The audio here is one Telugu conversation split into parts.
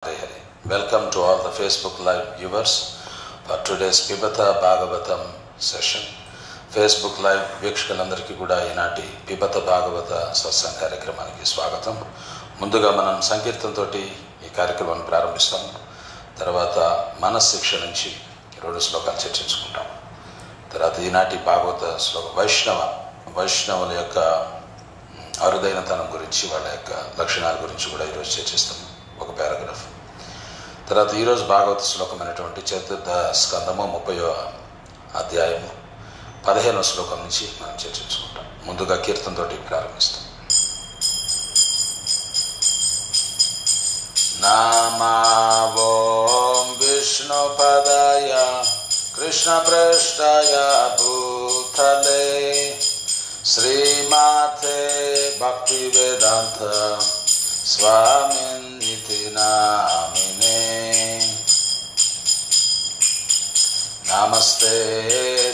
Hare Hare. Welcome to all the Facebook Live viewers for today's Pibata Bhagavatam session. Facebook Live వీక్షకులందరికీ కూడా ఈనాటి పిబత భాగవత సత్సంగ కార్యక్రమానికి స్వాగతం. ముందుగా మనం సంకీర్తనతో ఈ కార్యక్రమాన్ని ప్రారంభిస్తాం. తర్వాత మనశ్శిక్ష నుంచి 2 శ్లోకాలు చర్చించుకుంటాం. తర్వాత ఈనాటి భాగవత శ్లోకం వైష్ణవుల యొక్క అరుదైనతనం గురించి, వాళ్ళ యొక్క లక్షణాల గురించి కూడా ఈరోజు చర్చిస్తాం. ఒక పారాగ్రాఫ్. తర్వాత ఈరోజు భాగవత శ్లోకమైనటువంటి చతుర్థ స్కందము 30వ అధ్యాయము 15వ శ్లోకం నుంచి మనం చర్చించుకుంటాం. ముందుగా కీర్తనతో ప్రారంభిస్తాం. నామావోం విష్ణుపదాయ కృష్ణ పృష్ఠాయ భూతలే శ్రీమాతే భక్తి వేదాంత స్వామినితి నామినే నమస్తే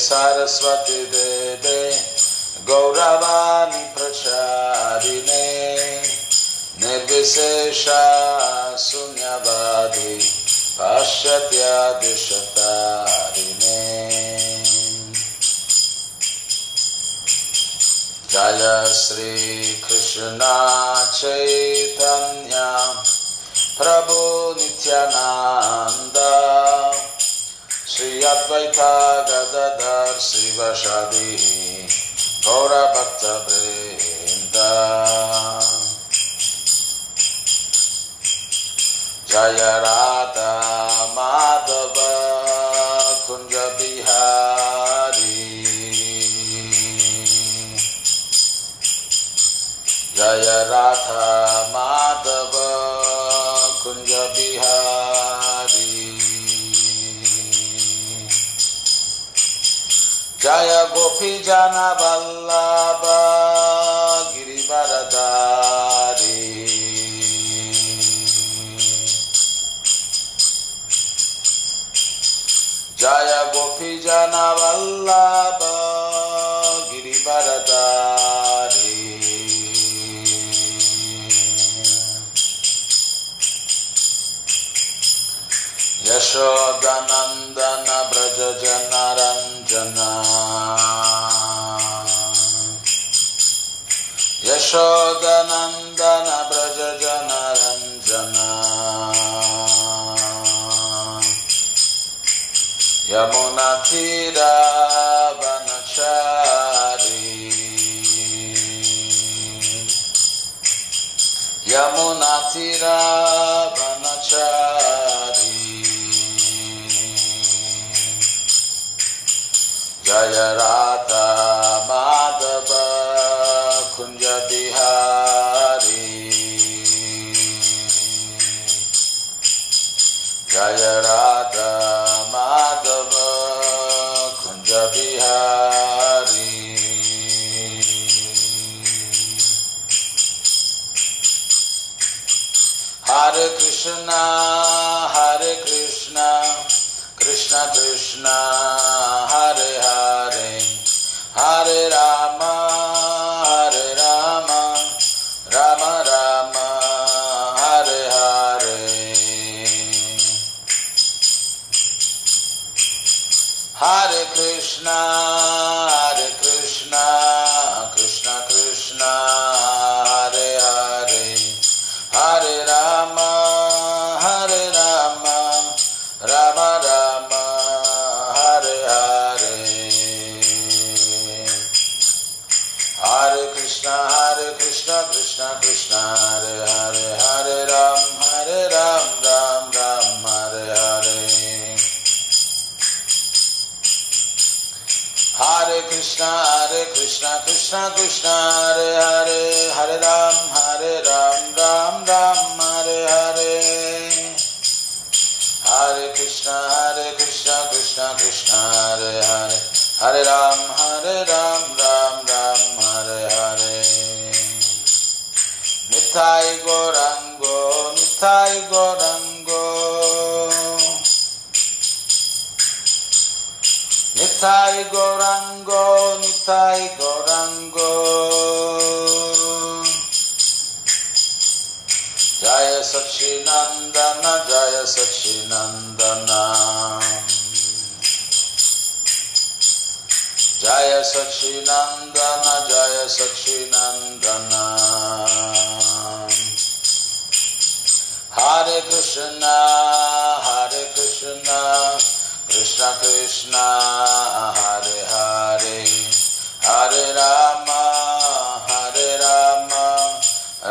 సరస్వతి దేవే గౌరవాణి ప్రచారిణే నిర్విశేష శూన్యవాది పాశ్చాత్యాదిశతారిణే జయ శ్రీ కృష్ణ చైతన్య ప్రభు నిత్యానంద శ్రీ అద్వైత గదాధర్ శివసాది గౌర భక్త వృంద జయ రాధా మాధవ కుంజ బిహారీ జయ రాధా మాధవ కుంజ బిహారీ జయ గోపీ జన వల్లభ గిరివరధారీ జయ గోపీ జన వల్లభ గిరివరధారీ యశోదనందన బ్రజ జనరంజన యశోదనందన బ్రజ జనరంజన యమునా తీరా వనచారి యమునా తీరా వనచారి జయ రాధా మాధవ కుంజ బిహారీ జయ రాధా మాధవ కుంజ బిహారీ హరే కృష్ణ కృష్ణ కృష్ణ హరే హరే హరే రామ రామ రామ హరే హరే హరే కృష్ణ కృష్ణ కృష్ణ హరే హరే హరే రామ రామ రామ హరే హరే హరే కృష్ణ కృష్ణ కృష్ణ హరే హరే హరే రామ రామ రామ హరే హరే హరే కృష్ణ కృష్ణ కృష్ణ హరే హరే హరే రామ రామ రామ హరే హరే హరే కృష్ణ కృష్ణ కృష్ణ హరే హరే హరే రామ రామ రామ హరే హరే నితాయి గౌరంగో నితాయి గౌరంగో నితాయి గౌరంగో నితాయి గౌరంగో జయ సచ్చిదానంద नंदन जय सच्चिनंदन जय सच्चिनंदन जय सच्चिनंदन हरे कृष्णा कृष्ण कृष्ण हरे हरे हरे राम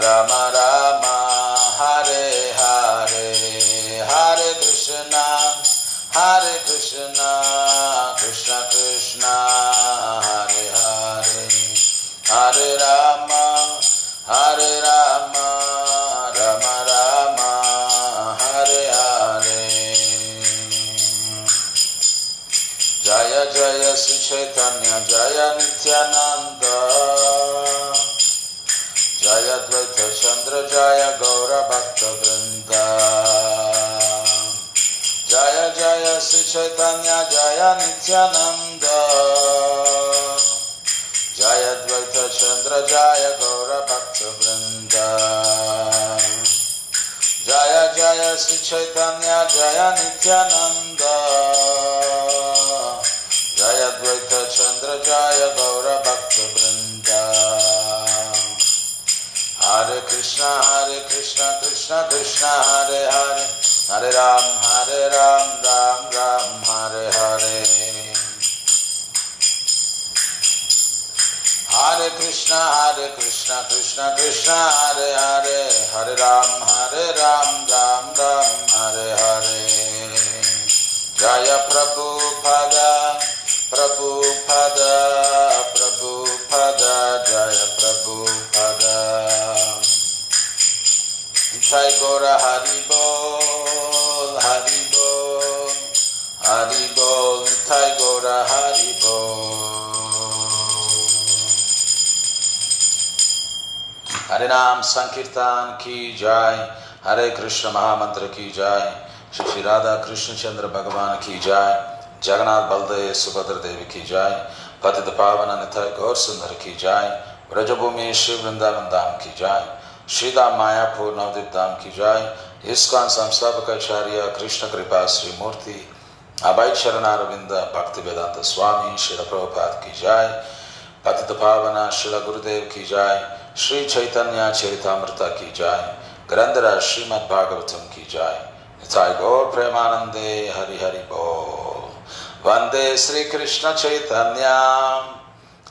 राम राम हरे हरे हरे कृष्णा कृष्ण कृष्ण हरे हरे हरे राम राम राम हरे हरे जय जय श्री चैतन्य जय नित्यानंद जय द्वैत चंद्र जय गौर भक्त वृंद जय जय श्री चैतन्य जय नित्यानंद जय द्वैत चंद्र जय गौर भक्त वृंद जय जय श्री चैतन्य जय नित्यानंद जय द्वैत चंद्र जय गौर भक्त वृंद हरे कृष्णा कृष्ण कृष्ण हरे हरे हरे राम राम राम हरे हरे हरे कृष्णा कृष्ण कृष्ण हरे हरे हरे राम राम राम हरे हरे जय प्रभुपद जय प्रभुपद जय गौर हरि बोल जय गौर हरि बोल। हरे नाम संकीर्तन की जय, हरे कृष्ण महामंत्र की जय, श्री राधा कृष्ण चंद्र भगवान की जय, जगन्नाथ बलदेव सुभद्र देवी की जय, पतित पावन निताय गौर सुंदर की जय, ब्रजभूमि श्री वृंदावन धाम की जय, श्रीधाम मायापुर नवद्वीप धाम की जय, इस्कॉन संस्थापकाचार्य कृष्ण कृपा श्री मूर्ति अभय चरणारविंद भक्ति वेदांत स्वामी श्री प्रभुपाद की जय, पतित पावन श्री गुरुदेव की जय, श्री चैतन्य चरितामृत की जय, ग्रंथराज श्रीमद् भागवतम की जय, निताय गौर प्रेमानंदे हरि हरि बोल। वंदे श्री कृष्ण चैतन्य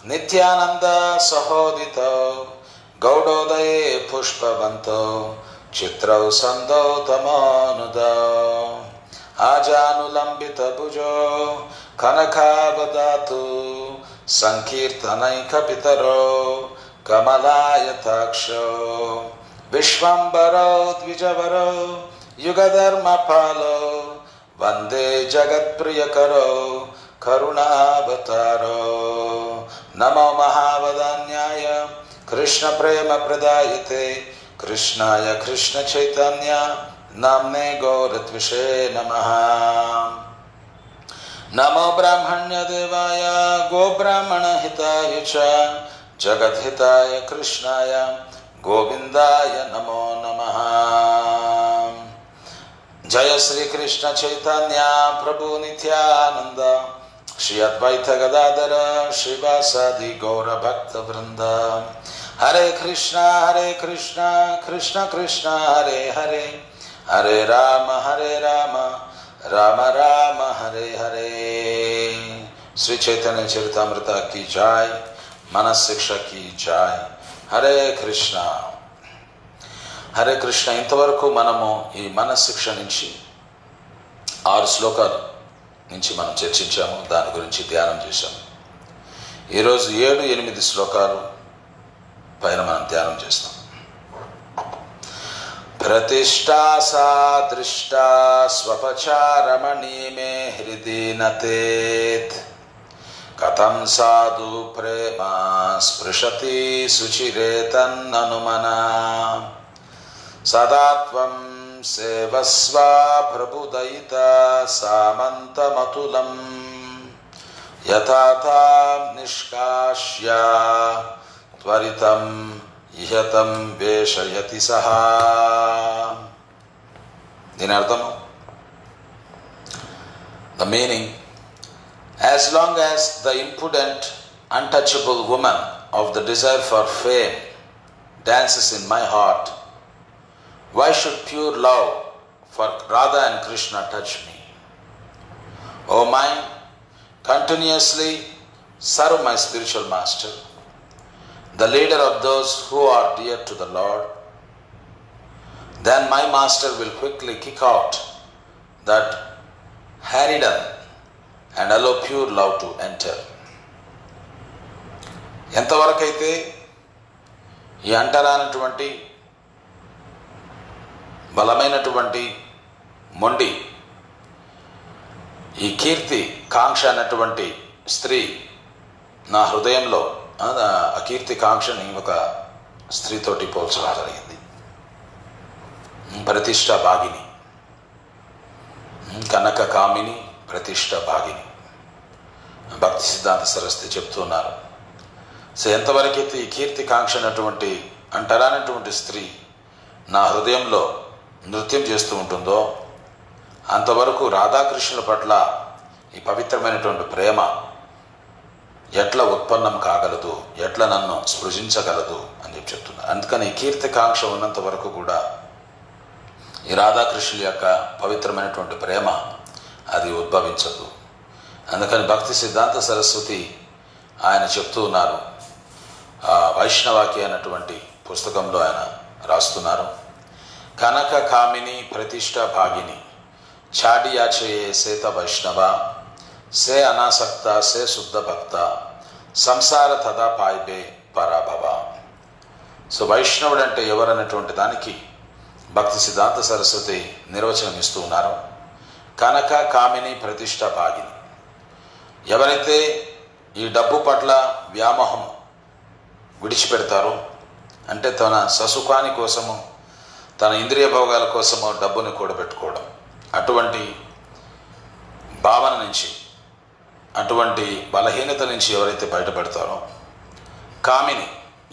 नित्यानंद सहोदितो गौड़ोदये पुष्पवंतो चित्रौ संदो तमोनुदो आजानुलंबित भुजो कनकावदातु संकीर्तनैकपितरो कमलायताक्षो विश्वम्भरो द्विजवरो युगधर्मपालो वंदे जगत्प्रियकरो करुणावतारो नमो महावदान्याय कृष्ण प्रेम प्रदायते कृष्णाय कृष्ण चैतन्य नाम्ने गौरत्विषे नमः। नमो ब्राह्मण्य देवाय गो ब्राह्मण हिताय च जगद्हिताय कृष्णाय गोविंदाय नमो नमः। जय श्री कृष्ण चैतन्य प्रभु नित्यानंद श्री अद्वैत गदाधर श्रीवासादि गौर भक्त वृंद हरे कृष्णा कृष्ण कृष्ण हरे हरे हरे राम राम राम हरे हरे। श्री चैतन्य चरितामृत की जय, मनस शिक्षा की जय। हरे कृष्ణ ఇంతవరకు మనము ఈ మనస్ శిక్ష నుంచి 6 శ్లోకాలు నుంచి మనం చర్చించాము, దాని గురించి ధ్యానం చేశాము. ఈరోజు 7-8 శ్లోకాలు పైన మనం ధ్యానం చేస్తాం. प्रतिष्ठा सादृष्टा स्वपचारमणि मे हृदि नतेत कथं साधु प्रेमा स्पृशति सुचिरे तन्ननुमना सदा त्वं सेवस्व प्रबुदयिता सामन्तमतुलं यथा तां निष्कास्य त्वरितं इहतं वेशयति सः। దీని అర్థము, the meaning, as long as the impudent, untouchable woman of the desire for fame dances in my heart, why should pure love for Radha and Krishna touch me? O mind, continuously serve my spiritual master, the leader of those who are dear to the Lord. Then my master will quickly kick out that harridan and allow pure love to enter. ఎంతవరకైతే ఈ అంటరానటువంటి బలమైనటువంటి మొండి ఈ కీర్తి కాంక్ష అన్నటువంటి స్త్రీ నా హృదయంలో, ఆ కీర్తి కాంక్షని ఒక స్త్రీతోటి పోల్చడం జరిగింది. ప్రతిష్ట భాగిని, కనక కామిని, ప్రతిష్ట భాగిని, భక్తి సిద్ధాంత సరస్వతి చెప్తున్నారు. సో ఎంతవరకైతే ఈ కీర్తి కాంక్ష అన్నటువంటి అంటరానటువంటి స్త్రీ నా హృదయంలో నృత్యం చేస్తూ ఉంటుందో అంతవరకు రాధాకృష్ణుల పట్ల ఈ పవిత్రమైనటువంటి ప్రేమ ఎట్లా ఉత్పన్నం కాగలదు, ఎట్లా నన్ను స్పృశించగలదు అని చెప్పి చెప్తున్నారు. అందుకని ఈ కీర్తి కాంక్ష ఉన్నంత వరకు కూడా ఈ రాధాకృష్ణుల యొక్క పవిత్రమైనటువంటి ప్రేమ అది ఉద్భవించదు. అందుకని భక్తి సిద్ధాంత సరస్వతి ఆయన చెప్తూ ఉన్నారు, వైష్ణవాకి అన్నటువంటి పుస్తకంలో ఆయన రాస్తున్నారు, కనక కామిని ప్రతిష్ట భాగిని చాడియాచయే సేత వైష్ణవ సే అనాసక్త సే శుద్ధ భక్త సంసార తదా పాయిబే పరాభవ. సో వైష్ణవుడు అంటే ఎవరన్నటువంటి దానికి భక్తి సిద్ధాంత సరస్వతి నిర్వచనం ఇస్తూ ఉన్నారు. కనక కామిని ప్రతిష్ట భాగిని, ఎవరైతే ఈ డబ్బు పట్ల వ్యామోహం విడిచిపెడతారో, అంటే తన ససుఖాని కోసము, తన ఇంద్రియ భోగాల కోసము డబ్బుని కూడబెట్టుకోవడం, అటువంటి భావన నుంచి, అటువంటి బలహీనత నుంచి ఎవరైతే బయటపడతారో, కామిని,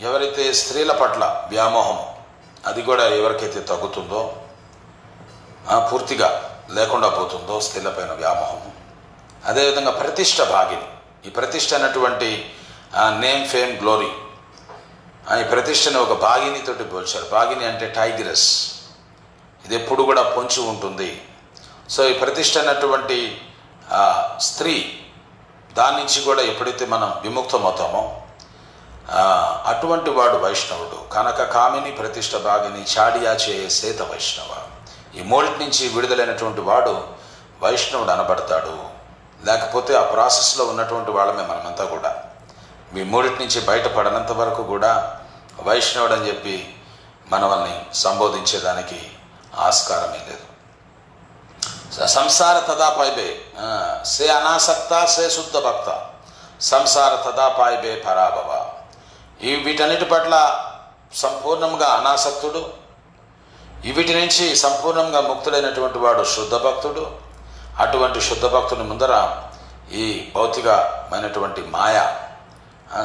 ఎవరైతే స్త్రీల పట్ల వ్యామోహం అది కూడా ఎవరికైతే తగ్గుతుందో, పూర్తిగా లేకుండా పోతుందో స్త్రీలపైన వ్యామోహం. అదేవిధంగా ప్రతిష్ట భాగిని, ఈ ప్రతిష్ట అన్నటువంటి నేమ్ ఫేమ్ గ్లోరీ, ఈ ప్రతిష్టని ఒక భాగినితోటి పోల్చారు. భాగిని అంటే టైగ్రెస్, ఇది ఎప్పుడు కూడా పొంచి ఉంటుంది. సో ఈ ప్రతిష్ట అన్నటువంటి స్త్రీ, దాని నుంచి కూడా ఎప్పుడైతే మనం విముక్తమవుతామో అటువంటి వాడు వైష్ణవుడు. కనక కామిని ప్రతిష్ట భాగిని చాడియాచే సేత వైష్ణవ, ఈ మోల్ట్ నుంచి విడుదలైనటువంటి వాడు వైష్ణవుడు అనబడతాడు. లేకపోతే ఆ ప్రాసెస్లో ఉన్నటువంటి వాళ్ళమే మనమంతా కూడా. మీ మూడిటి నుంచి బయటపడనంత వరకు కూడా వైష్ణవుడు అని చెప్పి మనల్ని సంబోధించేదానికి ఆస్కారమే లేదు. సంసార తదాపాయిబే సే అనాసక్త సే శుద్ధ భక్త సంసార తదాపాయిబే పరాభవ. వీటన్నిటి పట్ల సంపూర్ణంగా అనాసక్తుడు, వీటి నుంచి సంపూర్ణంగా ముక్తుడైనటువంటి వాడు శుద్ధ భక్తుడు. అటువంటి శుద్ధ భక్తుని ముందర ఈ భౌతికమైనటువంటి మాయ,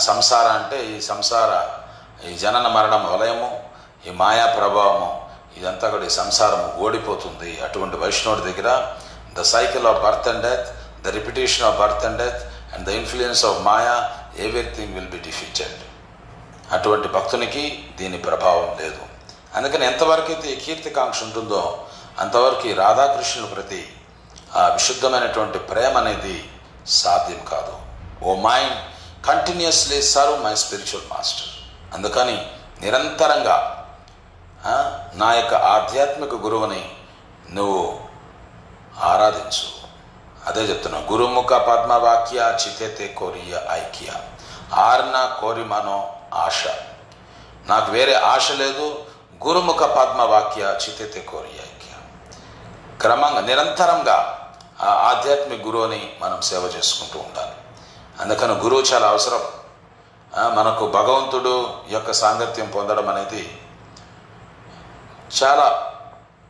సంసార అంటే ఈ సంసార, ఈ జనన మరణం వలయము, ఈ మాయా ప్రభావము, ఇదంతా కూడా ఈ సంసారము ఓడిపోతుంది. అటువంటి వైష్ణవుడి దగ్గర the cycle of birth and death, the repetition of birth and death and the influence of Maya, everything will be defeated. అటువంటి భక్తునికి దీని ప్రభావం లేదు. అందుకని ఎంతవరకైతే ఈ కీర్తికాంక్ష ఉంటుందో అంతవరకు ఈ రాధాకృష్ణుల ప్రతి ఆ విశుద్ధమైనటువంటి ప్రేమ అనేది సాధ్యం కాదు. O mind continuously serve my spiritual master. అందుకని నిరంతరంగా నా యొక్క ఆధ్యాత్మిక గురువుని నువ్వు ఆరాధించు. అదే చెప్తున్నావు, గురుముఖ పద్మవాక్య చితేతే కోరియ ఐక్య ఆర్న కోరిమనో ఆశ. నాకు వేరే ఆశ లేదు. గురుముఖ పద్మవాక్య చితేతే కోరియ ఐక్య. క్రమంగా నిరంతరంగా ఆ ఆధ్యాత్మిక గురువుని మనం సేవ చేసుకుంటూ ఉండాలి. అందుకని గురువు చాలా అవసరం. మనకు భగవంతుడు యొక్క సాంగత్యం పొందడం అనేది చాలా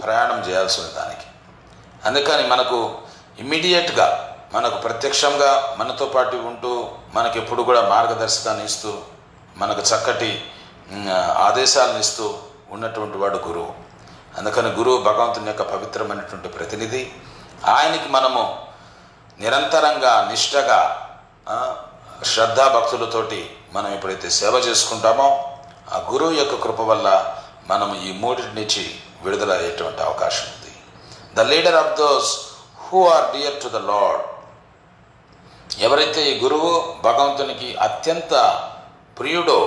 ప్రయాణం చేయాల్సిన దానికి. అందుకని మనకు ఇమ్మీడియట్గా, మనకు ప్రత్యక్షంగా మనతో పాటు ఉంటూ మనకు ఎప్పుడు కూడా మార్గదర్శకాన్ని ఇస్తూ మనకు చక్కటి ఆదేశాలను ఇస్తూ ఉన్నటువంటి వాడు గురువు. అందుకని గురువు భగవంతుని యొక్క పవిత్రమైనటువంటి ప్రతినిధి. ఆయనకి మనము నిరంతరంగా నిష్ఠగా శ్రద్ధాభక్తులతోటి మనం ఎప్పుడైతే సేవ చేసుకుంటామో ఆ గురువు యొక్క కృప వల్ల మనం ఈ మూడింటి నుంచి విడుదల అయ్యేటువంటి అవకాశం ఉంది. The leader of those who are dear to the lord. ఎవరైతే ఈ గురువు భగవంతునికి అత్యంత ప్రియుడో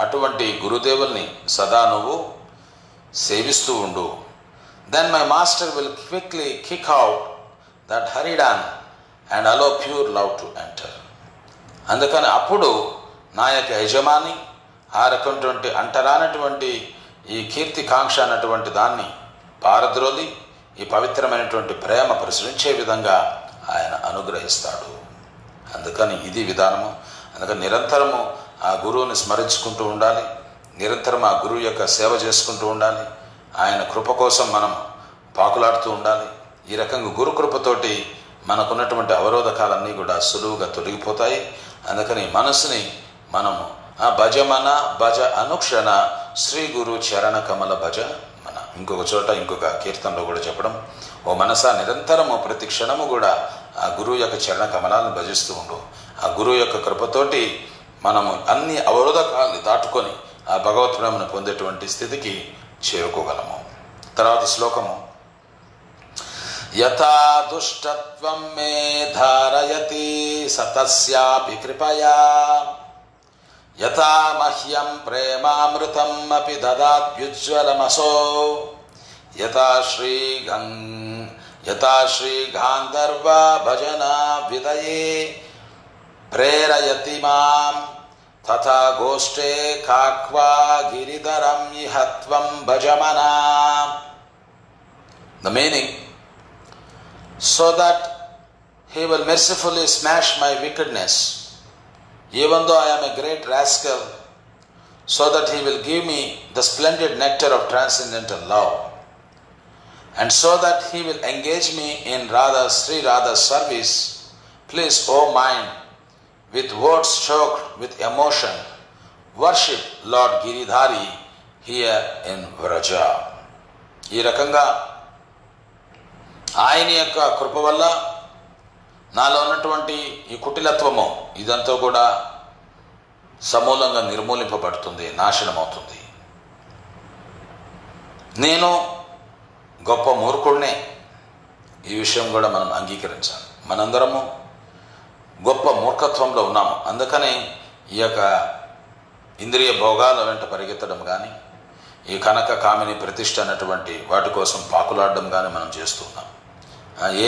అటువంటి గురుదేవుల్ని సదా నువ్వు సేవిస్తూ ఉండు. Then my master will quickly kick out that హరిడాన్ and allow pure love to enter. అందుకని అప్పుడు నా యొక్క యజమాని ఆ రకమైనటువంటి అంటరానటువంటి ఈ కీర్తి కాంక్ష అన్నటువంటి దాన్ని పారద్రోలి ఈ పవిత్రమైనటువంటి ప్రేమ ప్రసరించే విధంగా ఆయన అనుగ్రహిస్తాడు. అందుకని ఇది విధానము. అందుకని నిరంతరము ఆ గురువుని స్మరించుకుంటూ ఉండాలి, నిరంతరం ఆ గురువు యొక్క సేవ చేసుకుంటూ ఉండాలి, ఆయన కృప కోసం మనం పాకులాడుతూ ఉండాలి. ఈ రకంగా గురు కృపతోటి మనకున్నటువంటి అవరోధకాలన్నీ కూడా సులువుగా తొలగిపోతాయి. అందుకని మనసుని మనము భజమన భజ అనుక్షణ శ్రీ గురు చరణ కమల భజ మన. ఇంకొక చోట ఇంకొక కీర్తనలో కూడా చెప్పడం, ఓ మనసా నిరంతరము ప్రతి క్షణము కూడా ఆ గురువు యొక్క చరణ కమలాలను భజిస్తూ ఉండు. ఆ గురువు యొక్క కృపతోటి మనము అన్ని అవరోధకాలని దాటుకొని ఆ భగవత్ ప్రేమను పొందేటువంటి స్థితికి చేరుకోగలము. తర్వాత శ్లోకము, యథా దుష్టత్వం మే ధారయతి సతస్యాపి కృపయా యథా మహ్యం ప్రేమామృతం అపి దదాత్యుజ్వలమసో యథా శ్రీ గాంధర్వ భజన విదయే ప్రేరయతి మాం తథా గోష్ఠే కాక్వా గిరిధరం ఇహ త్వం భజమనా. The meaning, so that he will mercifully smash my wickedness, even though I am a great rascal, so that he will give me the splendid nectar of transcendental love, and so that he will engage me in Sri Radha's service. Please, O mind, with words choked with emotion, worship Lord Giridhari here in Vraja. ఈ రకంగా ఆయన యొక్క కృప వల్ల నాలో ఉన్నటువంటి ఈ కుటిలత్వము ఇదంతా కూడా సమూలంగా నిర్మూలింపబడుతుంది, నాశనమవుతుంది. నేను గొప్ప మూర్ఖుడినే, ఈ విషయం కూడా మనం అంగీకరించాలి. మనందరము గొప్ప మూర్ఖత్వంలో ఉన్నాము. అందుకని ఈ యొక్క ఇంద్రియ భోగాల వెంట పరిగెత్తడం కానీ, ఈ కనక కామిని ప్రతిష్ట అన్నటువంటి వాటి కోసం పాకులాడడం కానీ మనం చేస్తూ ఉన్నాం.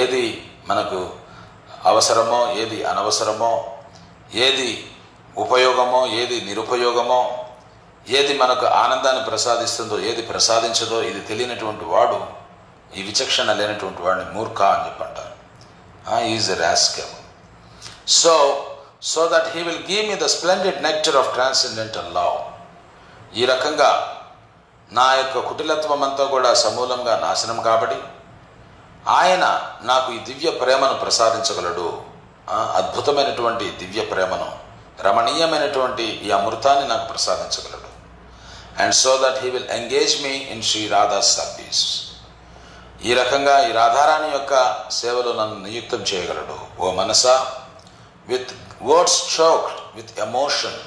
ఏది మనకు అవసరమో, ఏది అనవసరమో, ఏది ఉపయోగమో, ఏది నిరుపయోగమో, ఏది మనకు ఆనందాన్ని ప్రసాదిస్తుందో, ఏది ప్రసాదించదో ఇది తెలియనటువంటి వాడు, ఈ విచక్షణ లేనటువంటి వాడిని మూర్ఖ అని చెప్పి అంటారు. Is a rascal. So that he will give me the splendid nectar of transcendental love. ఈ రకంగా నా యొక్క కుటిలత్వం అంతా కూడా సమూలంగా నాశనం కాబట్టి ఆయన నాకు ఈ దివ్య ప్రేమను ప్రసాదించగలడు. అద్భుతమైనటువంటి దివ్య ప్రేమను, రమణీయమైనటువంటి ఈ అమృతాన్ని నాకు ప్రసాదించగలడు. And so that he will engage me in Shri Radha service. ఈ రకంగా ఈ రాధారాణి యొక్క సేవలో నన్ను నియుక్తం చేయగలడు. ఓ మనసా, with words choked with emotion,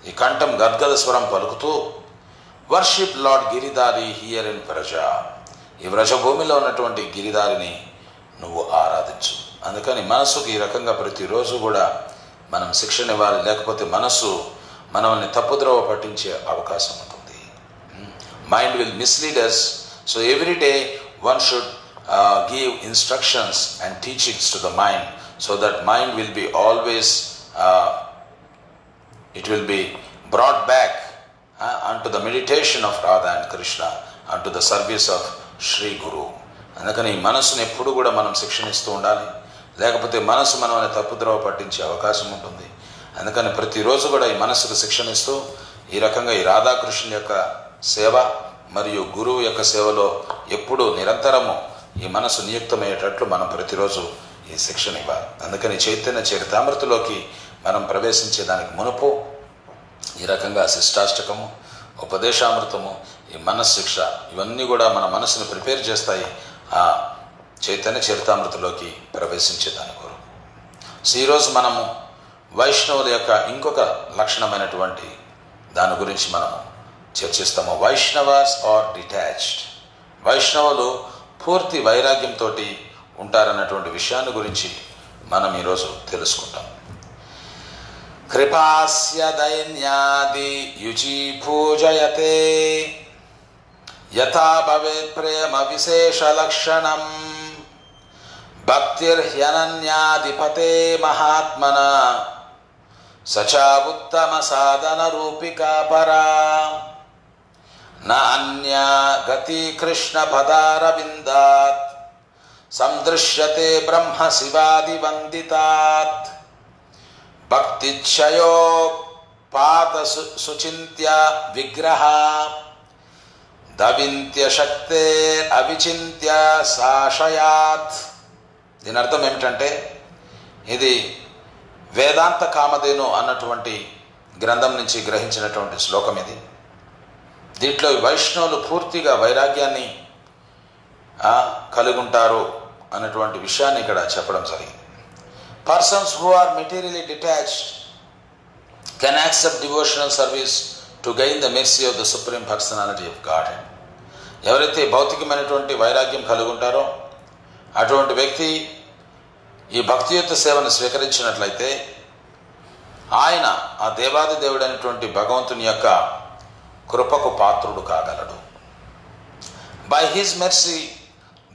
ఈ కంఠం గద్గద స్వరం పలుకుతూ worship Lord Giridhari here in Vraja. ఈ వ్రజభూమిలో ఉన్నటువంటి గిరిధారిని నువ్వు ఆరాధించు. అందుకని మనసుకు ఈ రకంగా ప్రతిరోజు కూడా మనం శిక్షణ ఇవ్వాలి, లేకపోతే మనసు మనల్ని తప్పుద్రోవ పట్టించే అవకాశం ఉంటుంది. Mind will mislead us. So every day one should give instructions and teachings to the mind, so that mind will be always it will be brought back unto the meditation of Radha and Krishna, unto the service of Shri Guru. అందుకని మనసుని ఎప్పుడు కూడా మనం శిక్షణ ఇస్తూ ఉండాలి, లేకపోతే మనసు మనల్ని తప్పుద్రోవ పట్టించే అవకాశం ఉంటుంది. అందుకని ప్రతిరోజు కూడా ఈ మనసుకు శిక్షణ ఇస్తూ ఈ రకంగా ఈ రాధాకృష్ణుల యొక్క సేవ మరియు గురువు యొక్క సేవలో ఎప్పుడు నిరంతరము ఈ మనసు నియుక్తమయ్యేటట్లు మనం ప్రతిరోజు ఈ శిక్షణ ఇవ్వాలి. అందుకని చైతన్య చరితామృతిలోకి మనం ప్రవేశించేదానికి మునుపు ఈ రకంగా శిష్టాష్టకము, ఉపదేశామృతము, ఈ మనశ్శిక్ష ఇవన్నీ కూడా మన మనసును ప్రిపేర్ చేస్తాయి ఆ చైతన్య చరితామృతలోకి ప్రవేశించేదాని కొరకు. సో ఈరోజు మనము వైష్ణవుల యొక్క ఇంకొక లక్షణమైనటువంటి దాని గురించి మనము చర్చిస్తాము. Vaishnavas are detached. వైష్ణవులు పూర్తి వైరాగ్యంతో ఉంటారన్నటువంటి విషయాన్ని గురించి మనం ఈరోజు తెలుసుకుంటాం. కృపాస్య దైన్యాది యుచి పూజయతే యథా భవేత్ ప్రేమ విశేష లక్షణం భక్తిర్హ్యనన్యాధిపతే మహాత్మన సచా ఉత్తమ సాధన రూపికా పరా న అన్యా గతి కృష్ణ పదారవిందాత్ సందృశ్యతే బ్రహ్మ శివాది వందితాత్ భక్తిచ్ఛయో పాత సుచింత్య విగ్రహ దవింత్య శక్తే అవిచింత్య సాశయాత్. దీని అర్థం ఏమిటంటే, ఇది వేదాంత కామధేను అన్నటువంటి గ్రంథం నుంచి గ్రహించినటువంటి శ్లోకం ఇది. దీంట్లో వైష్ణవులు పూర్తిగా వైరాగ్యాన్ని కలిగి ఉంటారు అన్నటువంటి విషయాన్ని ఇక్కడ చెప్పడం జరిగింది. Persons who are materially detached can accept devotional service to gain the mercy of the Supreme Personality of Godhead. ఎవరైతే భౌతికమైనటువంటి వైరాగ్యం కలిగి ఉంటారో అటువంటి వ్యక్తి ఈ భక్తియుత సేవను స్వీకరించినట్లయితే ఆయన ఆ దేవాది దేవుడైనటువంటి భగవంతుని యొక్క కృపకు పాత్రుడు కాగలడు. By his mercy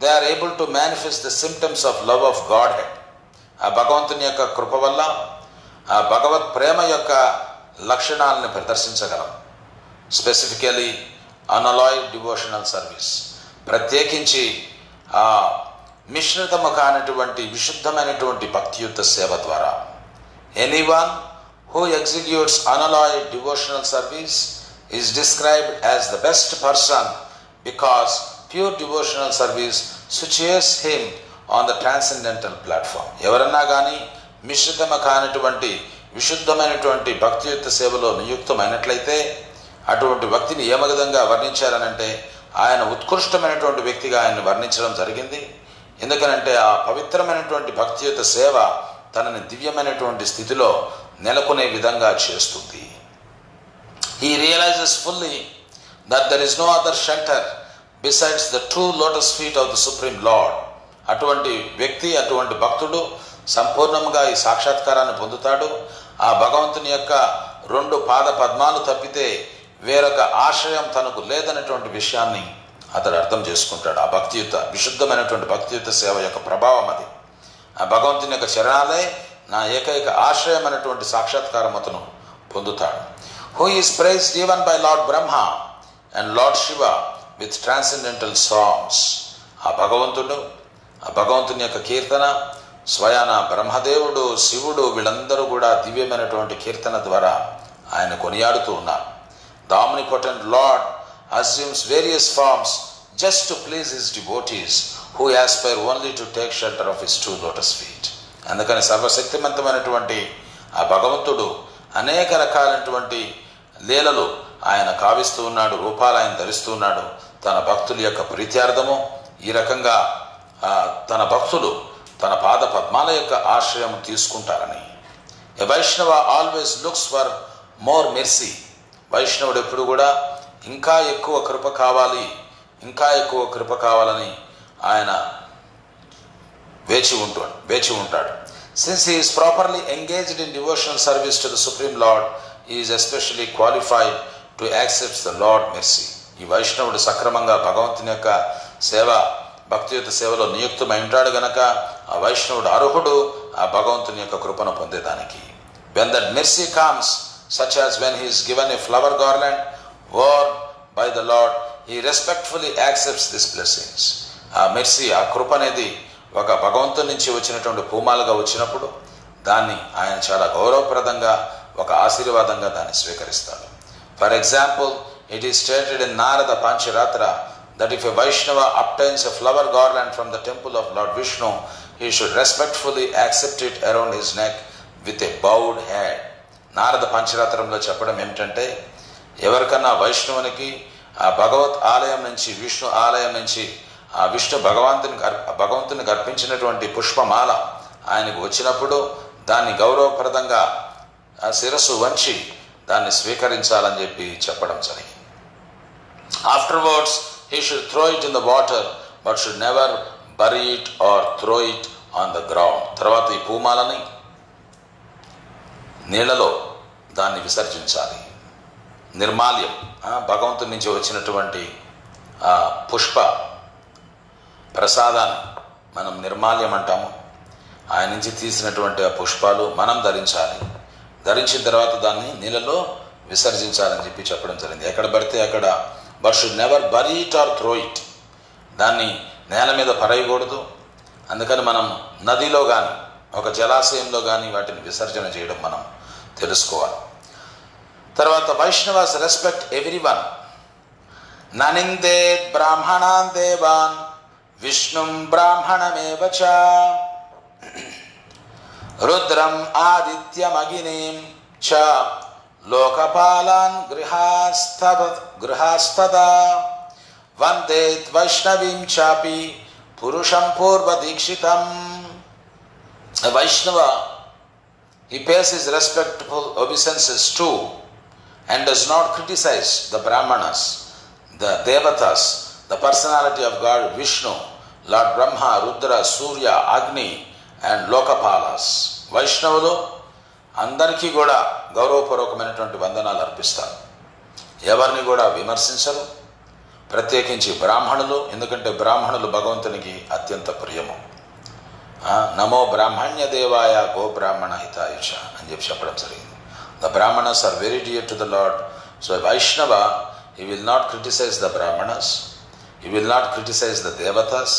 they are able to manifest the symptoms of love of Godhead. ఆ భగవంతుని యొక్క కృప వల్ల ఆ భగవత్ ప్రేమ యొక్క లక్షణాలను ప్రదర్శించగలం. స్పెసిఫికలీ అన్అలాయిడ్ డివోషనల్ సర్వీస్, ప్రత్యేకించి ఆ మిశ్రితము కానటువంటి విశుద్ధమైనటువంటి భక్తియుత సేవ ద్వారా. Anyone who executes unalloyed devotional service is described as the best person because pure devotional service situates him on the transcendental platform. ఎవరన్నా కానీ మిశ్రితమ కానటువంటి విశుద్ధమైనటువంటి భక్తియుక్త సేవలో నియుక్తమైనట్లయితే అటువంటి వ్యక్తిని ఏ విధంగా వర్ణించారనంటే, ఆయన ఉత్కృష్టమైనటువంటి వ్యక్తిగా ఆయన్ని వర్ణించడం జరిగింది. ఎందుకనంటే ఆ పవిత్రమైనటువంటి భక్తియుత సేవ తనని దివ్యమైనటువంటి స్థితిలో నెలకొనే విధంగా చేస్తుంది. He realizes fully that there is no other shelter besides the true lotus feet of the Supreme Lord. అటువంటి వ్యక్తి, అటువంటి భక్తుడు సంపూర్ణంగా ఈ సాక్షాత్కారాన్ని పొందుతాడు. ఆ భగవంతుని యొక్క 2 పాద పద్మాలు తప్పితే వేరొక ఆశ్రయం తనకు లేదనేటువంటి విషయాన్ని అతడు అర్థం చేసుకుంటాడు. ఆ భక్తియుత విశుద్ధమైనటువంటి భక్తియుత సేవ యొక్క ప్రభావం అది. ఆ భగవంతుని యొక్క చరణాలే నా ఏకైక ఆశ్రయం అనేటువంటి సాక్షాత్కారం అతను పొందుతాడు. Who is praised even by lord Brahma and lord Shiva with transcendental songs. ఆ భగవంతుని యొక్క కీర్తన స్వయాన బ్రహ్మదేవుడు, శివుడు వీళ్ళందరూ కూడా దివ్యమైనటువంటి కీర్తన ద్వారా ఆయన కొనియాడుతూ ఉన్నారు. The omnipotent Lord assumes various forms just to please his devotees who aspire only to take shelter of his two lotus feet. అందుకని సర్వశక్తిమంతమైనటువంటి ఆ భగవంతుడు అనేక రకాలైనటువంటి లీలలు ఆయన కావిస్తూ ఉన్నాడు, రూపాలు ఆయన ధరిస్తూ ఉన్నాడు. తన భక్తుల యొక్క ప్రీత్యార్థము ఈ రకంగా తన భక్తులు తన పాద పద్మాల యొక్క ఆశ్రయం తీసుకుంటారని. A Vaishnava always looks for more mercy. వైష్ణవుడు ఎప్పుడు కూడా ఇంకా ఎక్కువ కృప కావాలని ఆయన వేచి ఉంటాడు. Since he is properly engaged in devotional service to the Supreme Lord, he is especially qualified to accept the Lord mercy. ఈ వైష్ణవుడు సక్రమంగా భగవంతుని యొక్క భక్తియుత సేవలో నియుక్తమై ఉంటాడు గనక ఆ వైష్ణవుడు అర్హుడు ఆ భగవంతుని యొక్క కృపను పొందేదానికి. When that mercy comes, such as when he is given a flower garland worn by the Lord, he respectfully accepts these blessings. ఆ మెర్సీ, ఆ కృప అనేది ఒక భగవంతుని నుంచి వచ్చినటువంటి పూమాలుగా వచ్చినప్పుడు దాన్ని ఆయన చాలా గౌరవప్రదంగా ఒక ఆశీర్వాదంగా దాన్ని స్వీకరిస్తాడు. For example, it is stated in Narada Pancharatra that if a Vaishnava obtains a flower garland from the temple of Lord Vishnu, he should respectfully accept it around his neck with a bowed head. Narada పంచరాత్రంలో చెప్పడం ఏమిటంటే, ఎవరికన్నా వైష్ణవునికి ఆ భగవత్ ఆలయం నుంచి, విష్ణు ఆలయం నుంచి ఆ విష్ణు భగవంతునికి అర్పించినటువంటి పుష్పమాల ఆయనకు వచ్చినప్పుడు దాన్ని గౌరవప్రదంగా ఆ శిరస్సు వంచి దాన్ని స్వీకరించాలని చెప్పి చెప్పడం జరిగింది. Afterwards he should throw it in the water but should never bury it or throw it on the ground. తర్వాత ఈ పూమాలని నీళ్ళలో దాన్ని విసర్జించాలి. నిర్మాల్యం, భగవంతుడి నుంచి వచ్చినటువంటి ఆ పుష్ప ప్రసాదాన్ని మనం నిర్మాల్యం అంటాము. ఆయన నుంచి తీసినటువంటి ఆ పుష్పాలు మనం ధరించాలి. ధరించిన తర్వాత దాన్ని నీళ్ళలో విసర్జించాలని చెప్పి చెప్పడం జరిగింది. ఎక్కడ పడితే అక్కడ, but should never bury it or throw it, దాన్ని నేల మీద పరేయకూడదు. అందుకని మనం నదిలో కానీ ఒక జలాశయంలో కానీ వాటిని విసర్జన చేయడం మనం తెలుసుకోవాలి. తర్వాత వైష్ణవాస్ రెస్పెక్ట్ ఎవ్రీ వన్. ననిందేత్ బ్రాహ్మణాన్ దేవాన్ విష్ణుం బ్రాహ్మణమేవ చ రుద్రం ఆదిత్యమగ్నిం చ లోకపాలాన్ గృహాస్తదా వందేత్ వైష్ణవీం చాపి పురుషం పూర్వదీక్షితం. వైష్ణవ, he pays his respectful obeisances to and does not criticize the Brahmanas, the Devatas, the personality of God Vishnu, Lord Brahma, Rudra, Surya, Agni and Lokapalas. వైష్ణవులు అందరికీ కూడా గౌరవపూర్వకమైనటువంటి వందనాలు అర్పిస్తారు. ఎవరిని కూడా విమర్శించరు, ప్రత్యేకించి బ్రాహ్మణులు. ఎందుకంటే బ్రాహ్మణులు భగవంతునికి అత్యంత ప్రియము. నమో బ్రాహ్మణ్య దేవాయ గో బ్రాహ్మణ హితాయుష అని చెప్పి చెప్పడం జరిగింది. The brahmanas are very dear to the lord. So Vaishnava, he will not criticize the brahmanas, he will not criticize the devatas,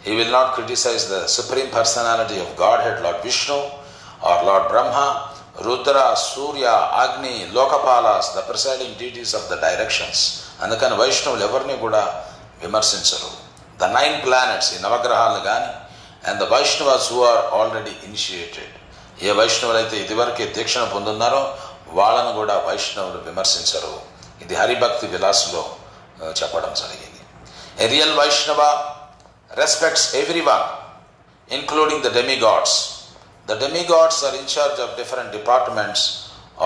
he will not criticize the supreme personality of Godhead, Lord Vishnu or Lord Brahma, Rudra, Surya, Agni, Lokapalas, the presiding deities of the directions. అందుకని వైష్ణవులు ఎవరిని కూడా విమర్శించరు. ద 9 planets, ఈ నవగ్రహాలను కానీ, and the Vaishnavas who are already initiated, ఏ వైష్ణవులైతే ఇదివరకే దీక్షను పొందున్నారో వాళ్ళను కూడా వైష్ణవులు విమర్శించరు. ఇది హరిభక్తి విలాసులో చెప్పడం జరిగింది. A real Vaishnava respects everyone, including the demigods. The demigods are in charge of different departments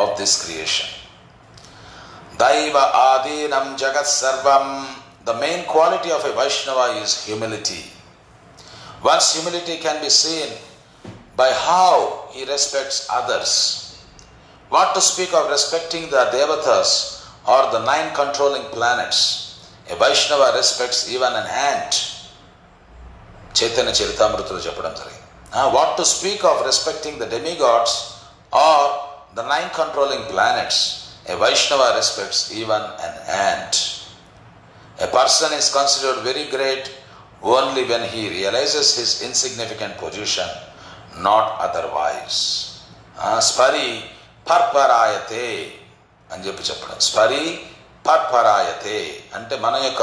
of this creation. Daiva adinam jagat sarvam. The main quality of a Vaishnava is humility. One's humility can be seen by how he respects others. What to speak of respecting the devatas or the 9 controlling planets? A Vaishnava respects even an ant. Chaitanya Charitamritulo చెప్పడం జరిగింది. What to speak of respecting the demigods or the 9 controlling planets? A Vaishnava respects even an ant. A person is considered very great only when he realizes his insignificant position, not otherwise. Spari parparayate అని చెప్పడం. స్పరి పర్పరాయతే అంటే మన యొక్క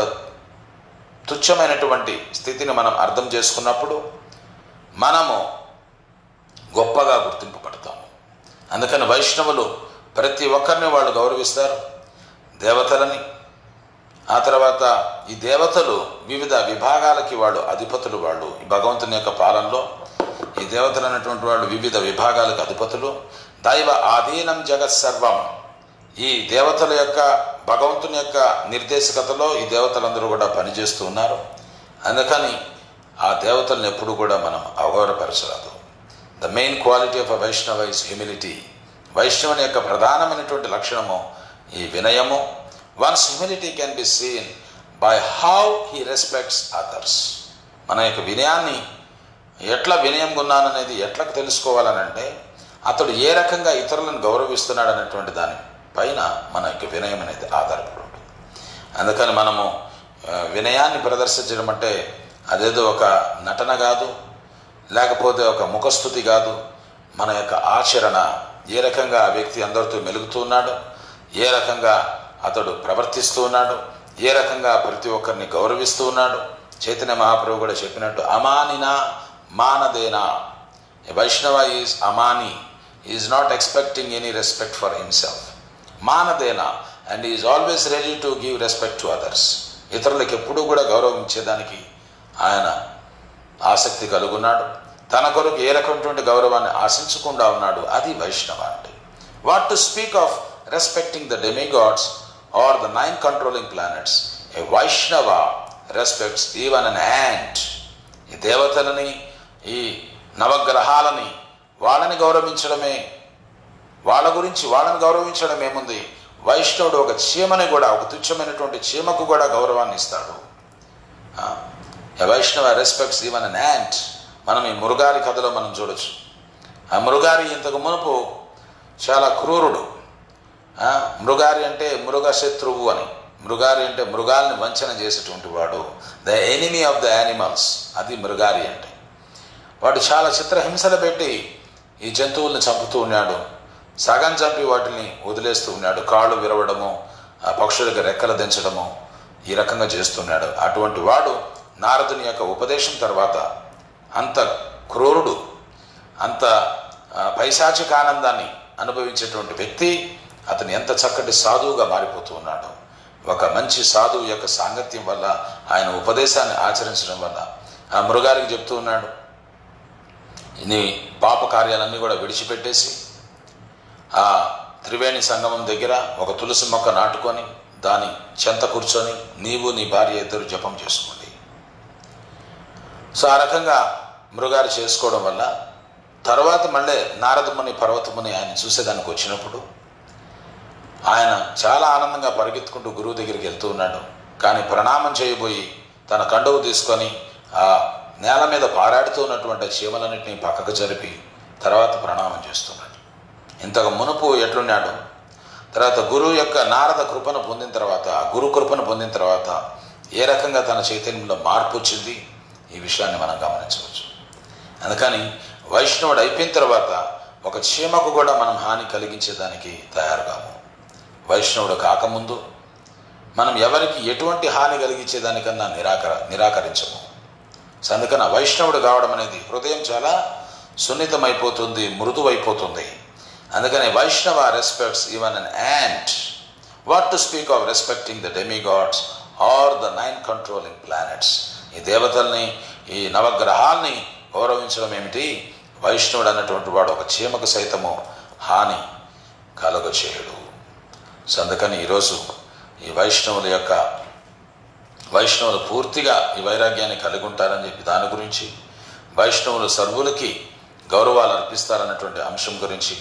తుచ్చమైనటువంటి స్థితిని మనం అర్థం చేసుకున్నప్పుడు మనము గొప్పగా గుర్తింపబడతాము. అందుకని వైష్ణవులు ప్రతి ఒక్కరిని వాళ్ళు గౌరవిస్తారు, దేవతలని. ఆ తర్వాత ఈ దేవతలు వివిధ విభాగాలకి వాళ్ళు అధిపతులు. వాళ్ళు ఈ భగవంతుని యొక్క పాలనలో ఈ దేవతలు అనేటువంటి వాళ్ళు వివిధ విభాగాలకు అధిపతులు. దైవ ఆధీనం జగత్ సర్వం. ఈ దేవతల యొక్క భగవంతుని యొక్క నిర్దేశకతలో ఈ దేవతలందరూ కూడా పనిచేస్తూ ఉన్నారు. అందుకని ఆ దేవతలను ఎప్పుడు కూడా మనం అవగౌరవపరచరాదు. The main quality of a Vaishnava is humility. వైష్ణవుని యొక్క ప్రధానమైనటువంటి లక్షణము ఈ వినయము. One's humility can be seen by how he respects others. మన యొక్క వినయాన్ని ఎట్లా వినయంగా ఉన్నాననేది ఎట్లా తెలుసుకోవాలనంటే అతడు ఏ రకంగా ఇతరులను గౌరవిస్తున్నాడు అనేటువంటి దాని పైన మన యొక్క వినయం అనేది ఆధారపడి ఉంటుంది. అందుకని మనము వినయాన్ని ప్రదర్శించడం అంటే అదేదో ఒక నటన కాదు, లేకపోతే ఒక ముఖస్థుతి కాదు. మన యొక్క ఆచరణ, ఏ రకంగా ఆ వ్యక్తి అందరితో మెలుగుతూ ఉన్నాడు, ఏ రకంగా అతడు ప్రవర్తిస్తూ ఉన్నాడు, ఏ రకంగా ప్రతి ఒక్కరిని గౌరవిస్తూ ఉన్నాడు. చైతన్య మహాప్రభు కూడా చెప్పినట్టు అమానినా మానదేనా. ఏ వైష్ణవ ఈజ్ అమాని, is not expecting any respect for himself. మానదేనా and is always ready to give respect to others. ఇతరులకు ఎప్పుడూ కూడా గౌరవించేదానికి ఆయన ఆసక్తి కలుగున్నాడు. తన కొరకు ఏ రకమైనటువంటి గౌరవాన్ని ఆశించకుండా ఉన్నాడు. అది వైష్ణవ అంటే. What to speak of respecting the demigods or the 9 controlling planets. A Vaishnava respects even an ant. ఈ దేవతలని, ఈ నవగ్రహాలని, వాళ్ళని గౌరవించడమే, వాళ్ళని గౌరవించడం ఏముంది. వైష్ణవుడు ఒక చీమని కూడా, ఒక తుచ్చమైనటువంటి చీమకు కూడా గౌరవాన్ని ఇస్తాడు. వైష్ణవ రెస్పెక్ట్స్ ఈవెన్ అన్ యాంట్. మనం ఈ మృగారి కథలో మనం చూడొచ్చు. ఆ మృగారి ఇంతకు మునుపు చాలా క్రూరుడు. మృగారి అంటే మృగ శత్రువు అని. మృగారి అంటే మృగాల్ని వంచన చేసేటువంటి వాడు, the enemy of the animals. అది మృగారి అంటే. వాడు చాలా చిత్రహింసలు పెట్టి ఈ జంతువుల్ని చంపుతూ ఉన్నాడు. సగం చంపి వాటిని వదిలేస్తూ ఉన్నాడు. కాళ్ళు విరవడము, ఆ పక్షులకు రెక్కలు దించడము, ఈ రకంగా చేస్తున్నాడు. అటువంటి వాడు నారదుని యొక్క ఉపదేశం తర్వాత అంత క్రూరుడు, అంత పైశాచిక ఆనందాన్ని అనుభవించేటువంటి వ్యక్తి అతను ఎంత చక్కటి సాధువుగా మారిపోతూ ఉన్నాడు. ఒక మంచి సాధువు యొక్క సాంగత్యం వల్ల, ఆయన ఉపదేశాన్ని ఆచరించడం వల్ల ఆ మృగారికి చెప్తూ ఉన్నాడు, నీ పాప కార్యాలన్నీ కూడా విడిచిపెట్టేసి ఆ త్రివేణి సంగమం దగ్గర ఒక తులసి మొక్క నాటుకొని దాని చెంత కూర్చొని నీవు నీ భార్య ఇద్దరు జపం చేసుకోండి. సో ఆ రకంగా మృగాలు చేసుకోవడం వల్ల తర్వాత మళ్ళీ నారదముని పర్వతముని ఆయన చూసేదానికి వచ్చినప్పుడు ఆయన చాలా ఆనందంగా పరిగెత్తుకుంటూ గురువు దగ్గరికి వెళ్తూ ఉన్నాడు. కానీ ప్రణామం చేయబోయి తన కండువు తీసుకొని ఆ నేల మీద పారాడుతూ ఉన్నటువంటి చీమలన్నింటినీ పక్కకు జరిపి తర్వాత ప్రణామం చేస్తున్నాడు. ఇంతకు మునుపు ఎట్లున్నాడు, తర్వాత గురువు యొక్క నారద కృపను పొందిన తర్వాత, ఆ గురు కృపను పొందిన తర్వాత ఏ రకంగా తన చైతన్యంలో మార్పు వచ్చింది, ఈ విషయాన్ని మనం గమనించవచ్చు. అందుకని వైష్ణవుడు అయిపోయిన తర్వాత ఒక చీమకు కూడా మనం హాని కలిగించేదానికి తయారుగాము. వైష్ణవుడు కాకముందు మనం ఎవరికి ఎటువంటి హాని కలిగించేదానికన్నా నిరాకరించము. అందుకని వైష్ణవుడు కావడం అనేది హృదయం చాలా సున్నితమైపోతుంది, మృదువైపోతుంది. అందుకని Vaishnava respects even an ant. What to speak of respecting the demigods or the 9 controlling planets. ఈ దేవతల్ని, ఈ నవగ్రహాల్ని గౌరవించడం ఏమిటి? వైష్ణవుడు అన్నటువంటి వాడు ఒక చీమకు సైతము హాని కలుగచేయడు. సో అందుకని ఈరోజు ఈ వైష్ణవులు పూర్తిగా ఈ వైరాగ్యాన్ని కలిగి ఉంటారని చెప్పి దాని గురించి, వైష్ణవులు సర్వులకి గౌరవాలు అర్పిస్తారన్నటువంటి అంశం గురించి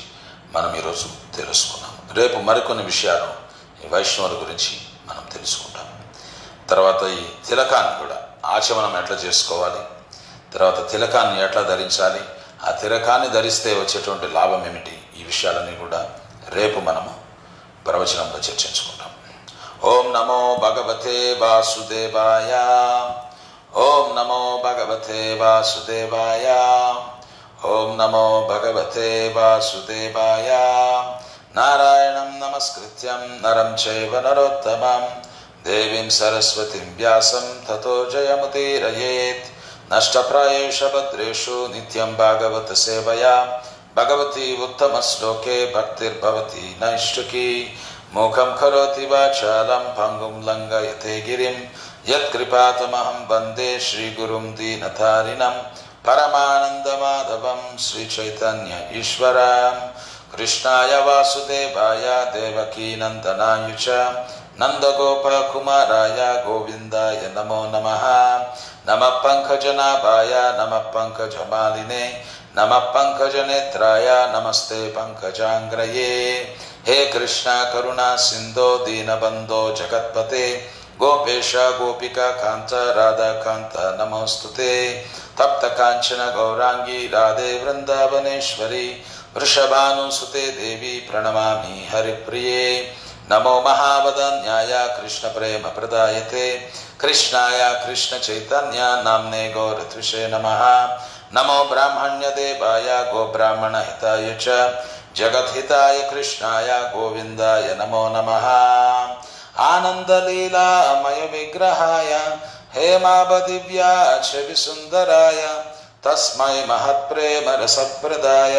మనం ఈరోజు తెలుసుకున్నాం. రేపు మరికొన్ని విషయాలు ఈ వైష్ణవుల గురించి మనం తెలుసుకుంటాం. తర్వాత ఈ తిలకాన్ని కూడా ఆచమనం ఎట్లా చేసుకోవాలి, తర్వాత తిలకాన్ని ఎట్లా ధరించాలి, ఆ తిలకాన్ని ధరిస్తే వచ్చేటువంటి లాభం ఏమిటి, ఈ విషయాలన్నీ కూడా రేపు మనము ప్రవచనంలో చర్చించుకుంటాం. ఓం నమో భగవతే వాసుదేవాయ. ఓం నమో భగవతే వాసుదేవాయ. ఓం నమో భగవతే వాసుదేవాయ. నారాయణం నమస్కృత్యం నరం చైవ నరోత్తమం దేవీం సరస్వతిం వ్యాసం తతో జయముదీరయేత్. నష్టప్రాయేష భద్రేషు నిత్యం భాగవత సేవయా భగవతి ఉత్తమ శ్లోకే భక్తిర్భవతి నైష్ఠుకీ. మూకం కరోతి వాచాలం పంగుం లంఘయతే గిరిం యత్కృపాతమహం వందే శ్రీగురుం దీనతారిణం పరమానందమాధవం శ్రీచైతన్య ఈశ్వరం. కృష్ణాయ వాసుదేవాయ దేవకీనందనాయ చ నందగోపకుమారాయ గోవిందాయ నమో నమః. నమః పంకజనాభాయ నమః పంకజమాలినే నమః పంకజనేత్రాయ నమస్తే పంకజాంగ్రయే. హే కృష్ణ కరుణా సింధో దీనబంధో జగత్పతే గోపేశ గోపికా కాంత రాధాకాంత నమోస్తుతే. తప్త కాంచన గౌరాంగి రాధే వృందావనేశ్వరి వృషభానుసుతే దేవి ప్రణమామి హరిప్రియే. నమో మహావదన్యాయ కృష్ణ ప్రేమ ప్రదాయతే కృష్ణాయ కృష్ణ చైతన్య నామ్నే గౌరత్విషే నమః. నమో బ్రాహ్మణ్య దేవాయ గోబ్రాహ్మణ హితాయ చ జగద్హితాయ కృష్ణాయ గోవిందాయ నమో నమః. ఆనందలీలామయ విగ్రహాయ హేమాబదివ్యాచవి సుందరాయ తస్మై మహత్ప్రేమ రసప్రదాయ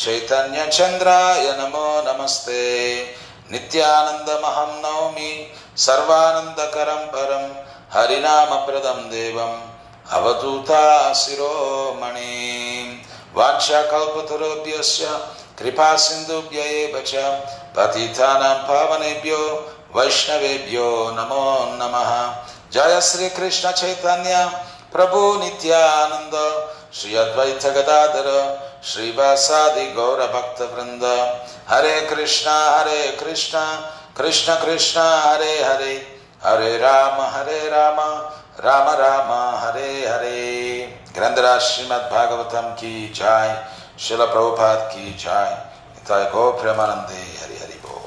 చైతన్య చంద్రాయ నమో నమస్తే. నిత్యానందమహం నౌమి సర్వానందకరం పరం హరినామప్రదం దేవం అవధూతా శిరోమణి. వాంఛాకల్పతరుభ్యశ్చ కృపా సింధుభ్య ఏవ చ పతితానాం పావనేభ్యో వైష్ణవేభ్యో నమో నమః. జయ శ్రీ కృష్ణ చైతన్య ప్రభు నిత్యానంద శ్రీ అద్వైత గదాధర శ్రీవాసాది గౌర భక్త వృంద. హరే కృష్ణ కృష్ణ కృష్ణ హరే హరే, హరే రామ రామ రామ హరే హరే. గ్రంథరాజ్ శ్రీమద్ భాగవతం की जय, श्रील प्रभुपाद की जय. निताय गौ प्रेमानंदे हरि हरि बोल.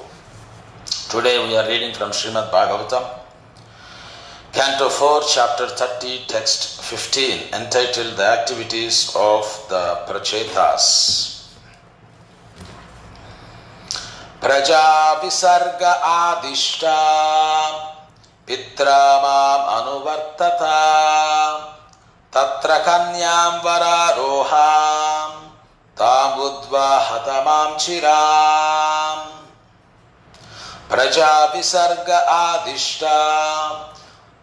Today we are reading from Srimad Bhagavatam, Canto 4, Chapter 30, Text 15, entitled The Activities of the Prachetas. Praja visarga adishta pitramam anuvartata tatra kanyam vararoham tam udvahatamam chiram. Praja visarga adishta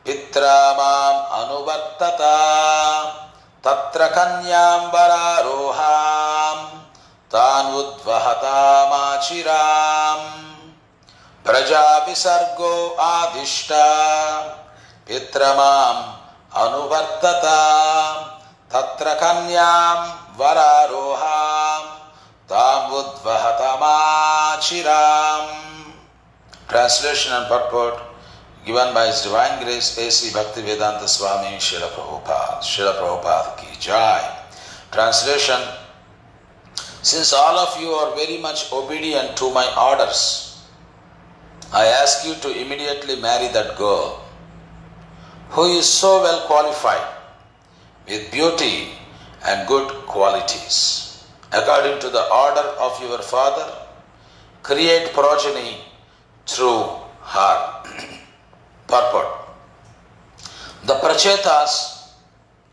pitramam anuvartata tatra kanyam vararoham tan udvahatamachiram. Praja visargo adishta pitramam anuvartata tatra kanyam vararoham tam udvahatamachiram. Translation and purport given by His Divine Grace A.C. Bhaktivedanta Swami Srila Prabhupada ki jai. Translation: Since all of you are very much obedient to my orders, I ask you to immediately marry that girl who is so well qualified with beauty and good qualities. According to the order of your father, create progeny through her. Purport: The Prachetas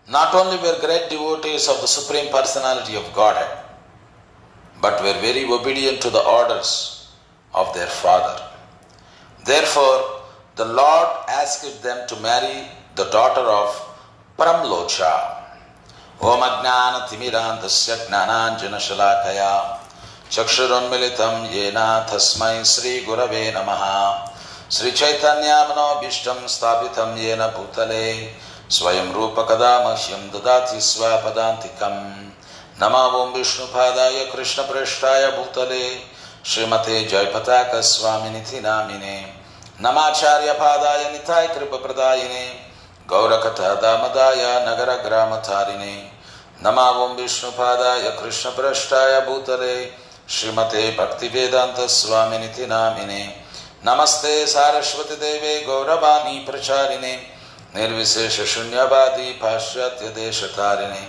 not only were great devotees of the Supreme Personality of Godhead, but were very obedient to the orders of their father. Therefore, the Lord asked them to marry the daughter of Pramlocha. Om Ajnana Timirantasya Gnananjana Shalakaya Chakshurunmilitam Yena Tasmai Sri Gurave Namaha. Sri Chaitanya Manobhishtam Sthapitam Yena Bhutale Swayam Rupa Kada Mahyam Dadati Swapadantikam. Nama Om Vishnu Padaya Krishna Prashtaya Bhutale Srimate Jayapataka Swaminiti Namine Namacharya Padaya Nitai Kripa Pradayine Gaurakata Damadaya Nagara Gramatarine. Nama Om Vishnu Padaya Krishna Prashtaya Bhutale Srimate Bhaktivedanta Swaminiti Namine. Namaste Saraswati Deve Gauravani Pracharine Nirvisesha Shunyavadi Pashyatya Deshatarine.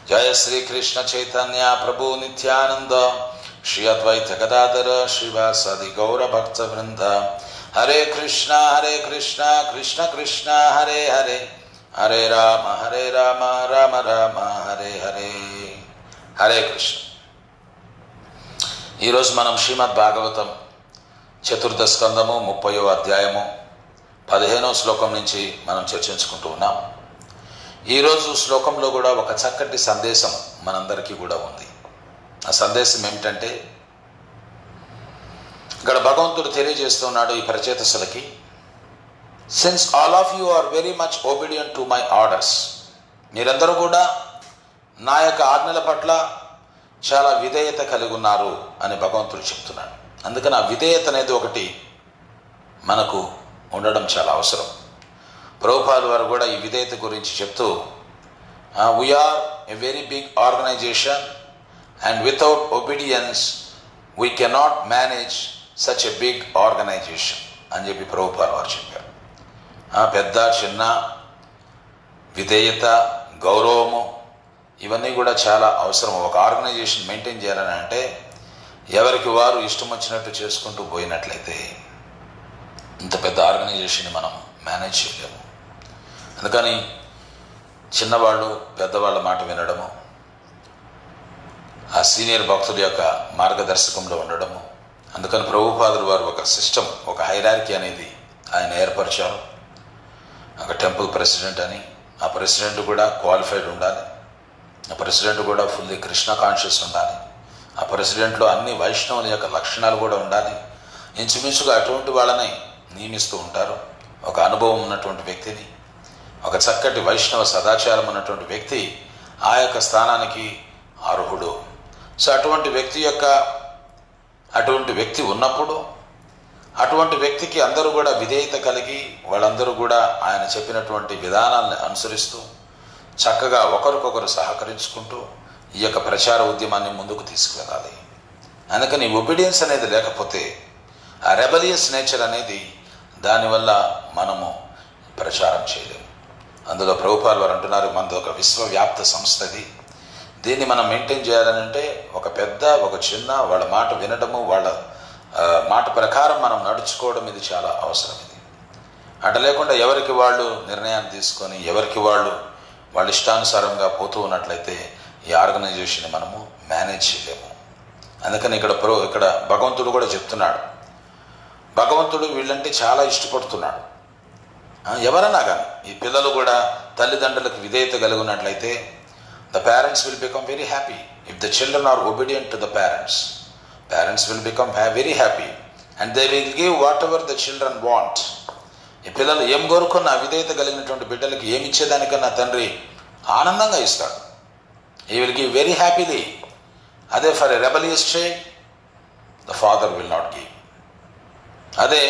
Jaya Sri Krishna Chaitanya Prabhu Nityananda Shri Advaita Gadadhara Srivasadi Gaura Bhakta Vrinda. Hare Krishna Krishna Krishna Hare Hare, Hare Rama Rama Rama Hare Hare. Hare Krishna. ఈరోజు మనం శ్రీమద్ భాగవతం చతుర్థ స్కందము 30వ అధ్యాయము 15వ శ్లోకం నుంచి మనం చర్చించుకుంటూ ఉన్నాం. ఈరోజు శ్లోకంలో కూడా ఒక చక్కటి సందేశం మనందరికీ కూడా ఉంది. ఆ సందేశం ఏమిటంటే, ఇక్కడ భగవంతుడు తెలియజేస్తున్నాడు ఈ ప్రచేతసులకి, since all of you are very much obedient to my orders, మీరందరూ కూడా నా యొక్క ఆజ్ఞల పట్ల చాలా విధేయత కలిగి ఉన్నారు అని భగవంతుడు చెప్తున్నాడు. అందుకని ఆ విధేయత అనేది ఒకటి మనకు ఉండడం చాలా అవసరం. ప్రభుపాదుల వారు కూడా ఈ విధేయత గురించి చెప్తూ, we are a very big organization and without obedience we cannot manage such a big organization అని చెప్పి ప్రభుపాదుల వారు చెప్పారు. పెద్ద చిన్న విధేయత, గౌరవము ఇవన్నీ కూడా చాలా అవసరం. ఒక ఆర్గనైజేషన్ మెయింటైన్ చేయాలని అంటే ఎవరికి వారు ఇష్టం వచ్చినట్టు చేసుకుంటూ పోయినట్లయితే ఇంత పెద్ద ఆర్గనైజేషన్ని మనం మేనేజ్ చేయలేము. అందుకని చిన్నవాళ్ళు పెద్దవాళ్ళ మాట వినడము, ఆ సీనియర్ భక్తుల యొక్క మార్గదర్శకంలో ఉండడము, అందుకని ప్రభుపాదులు వారు ఒక సిస్టమ్, ఒక హైరార్కీ అనేది ఆయన ఏర్పరిచారు. ఒక టెంపుల్ ప్రెసిడెంట్ అని, ఆ ప్రెసిడెంట్ కూడా క్వాలిఫైడ్ ఉండాలి, ఆ ప్రెసిడెంట్ కూడా ఫుల్లీ కృష్ణ కాన్షియస్ ఉండాలి, ఆ ప్రెసిడెంట్లో అన్ని వైష్ణవుల యొక్క లక్షణాలు కూడా ఉండాలి. ఇంచుమించుగా అటువంటి వాళ్ళని నియమిస్తూ ఉంటారు. ఒక అనుభవం ఉన్నటువంటి వ్యక్తిని, ఒక చక్కటి వైష్ణవ సదాచారం ఉన్నటువంటి వ్యక్తి ఆ యొక్క స్థానానికి అర్హుడు. సో అటువంటి వ్యక్తి ఉన్నప్పుడు అటువంటి వ్యక్తికి అందరూ కూడా విధేయత కలిగి, వాళ్ళందరూ కూడా ఆయన చెప్పినటువంటి విధానాలను అనుసరిస్తూ చక్కగా ఒకరికొకరు సహకరించుకుంటూ ఈ యొక్క ప్రచార ఉద్యమాన్ని ముందుకు తీసుకువెళ్ళాలి. అందుకని ఒబీడియన్స్ అనేది లేకపోతే, ఆ రెబలియస్ నేచర్ అనేది, దానివల్ల మనము ప్రచారం చేయలేము. అందులో ప్రభుపాదులు వారు అంటున్నారు, మనది ఒక విశ్వవ్యాప్త సంస్థది, దీన్ని మనం మెయింటైన్ చేయాలని అంటే ఒక పెద్ద ఒక చిన్న వాళ్ళ మాట వినడము, వాళ్ళ మాట ప్రకారం మనం నడుచుకోవడం, ఇది చాలా అవసరం. ఇది అట్లా లేకుండా ఎవరికి వాళ్ళు నిర్ణయాన్ని తీసుకొని ఎవరికి వాళ్ళ ఇష్టానుసారంగా పోతూ ఉన్నట్లయితే ఈ ఆర్గనైజేషన్ మనము మేనేజ్ చేయలేము. అందుకని ఇక్కడ భగవంతుడు కూడా చెప్తున్నాడు, భగవంతుడు వీళ్ళంటే చాలా ఇష్టపడుతున్నాడు. ఎవరన్నా కానీ ఈ పిల్లలు కూడా తల్లిదండ్రులకు విధేయత కలిగి ఉన్నట్లయితే the parents will become very happy. If the children are obedient to the parents will become very happy and they will give whatever the children want. ఈ పిల్లలు ఏం కోరుకున్న విధేయత కలిగినటువంటి బిడ్డలకి ఏమి ఇచ్చేదానికన్నా తండ్రి ఆనందంగా ఇస్తాడు. he will give very happily. అదే for a rebellious child the father will not give. అదే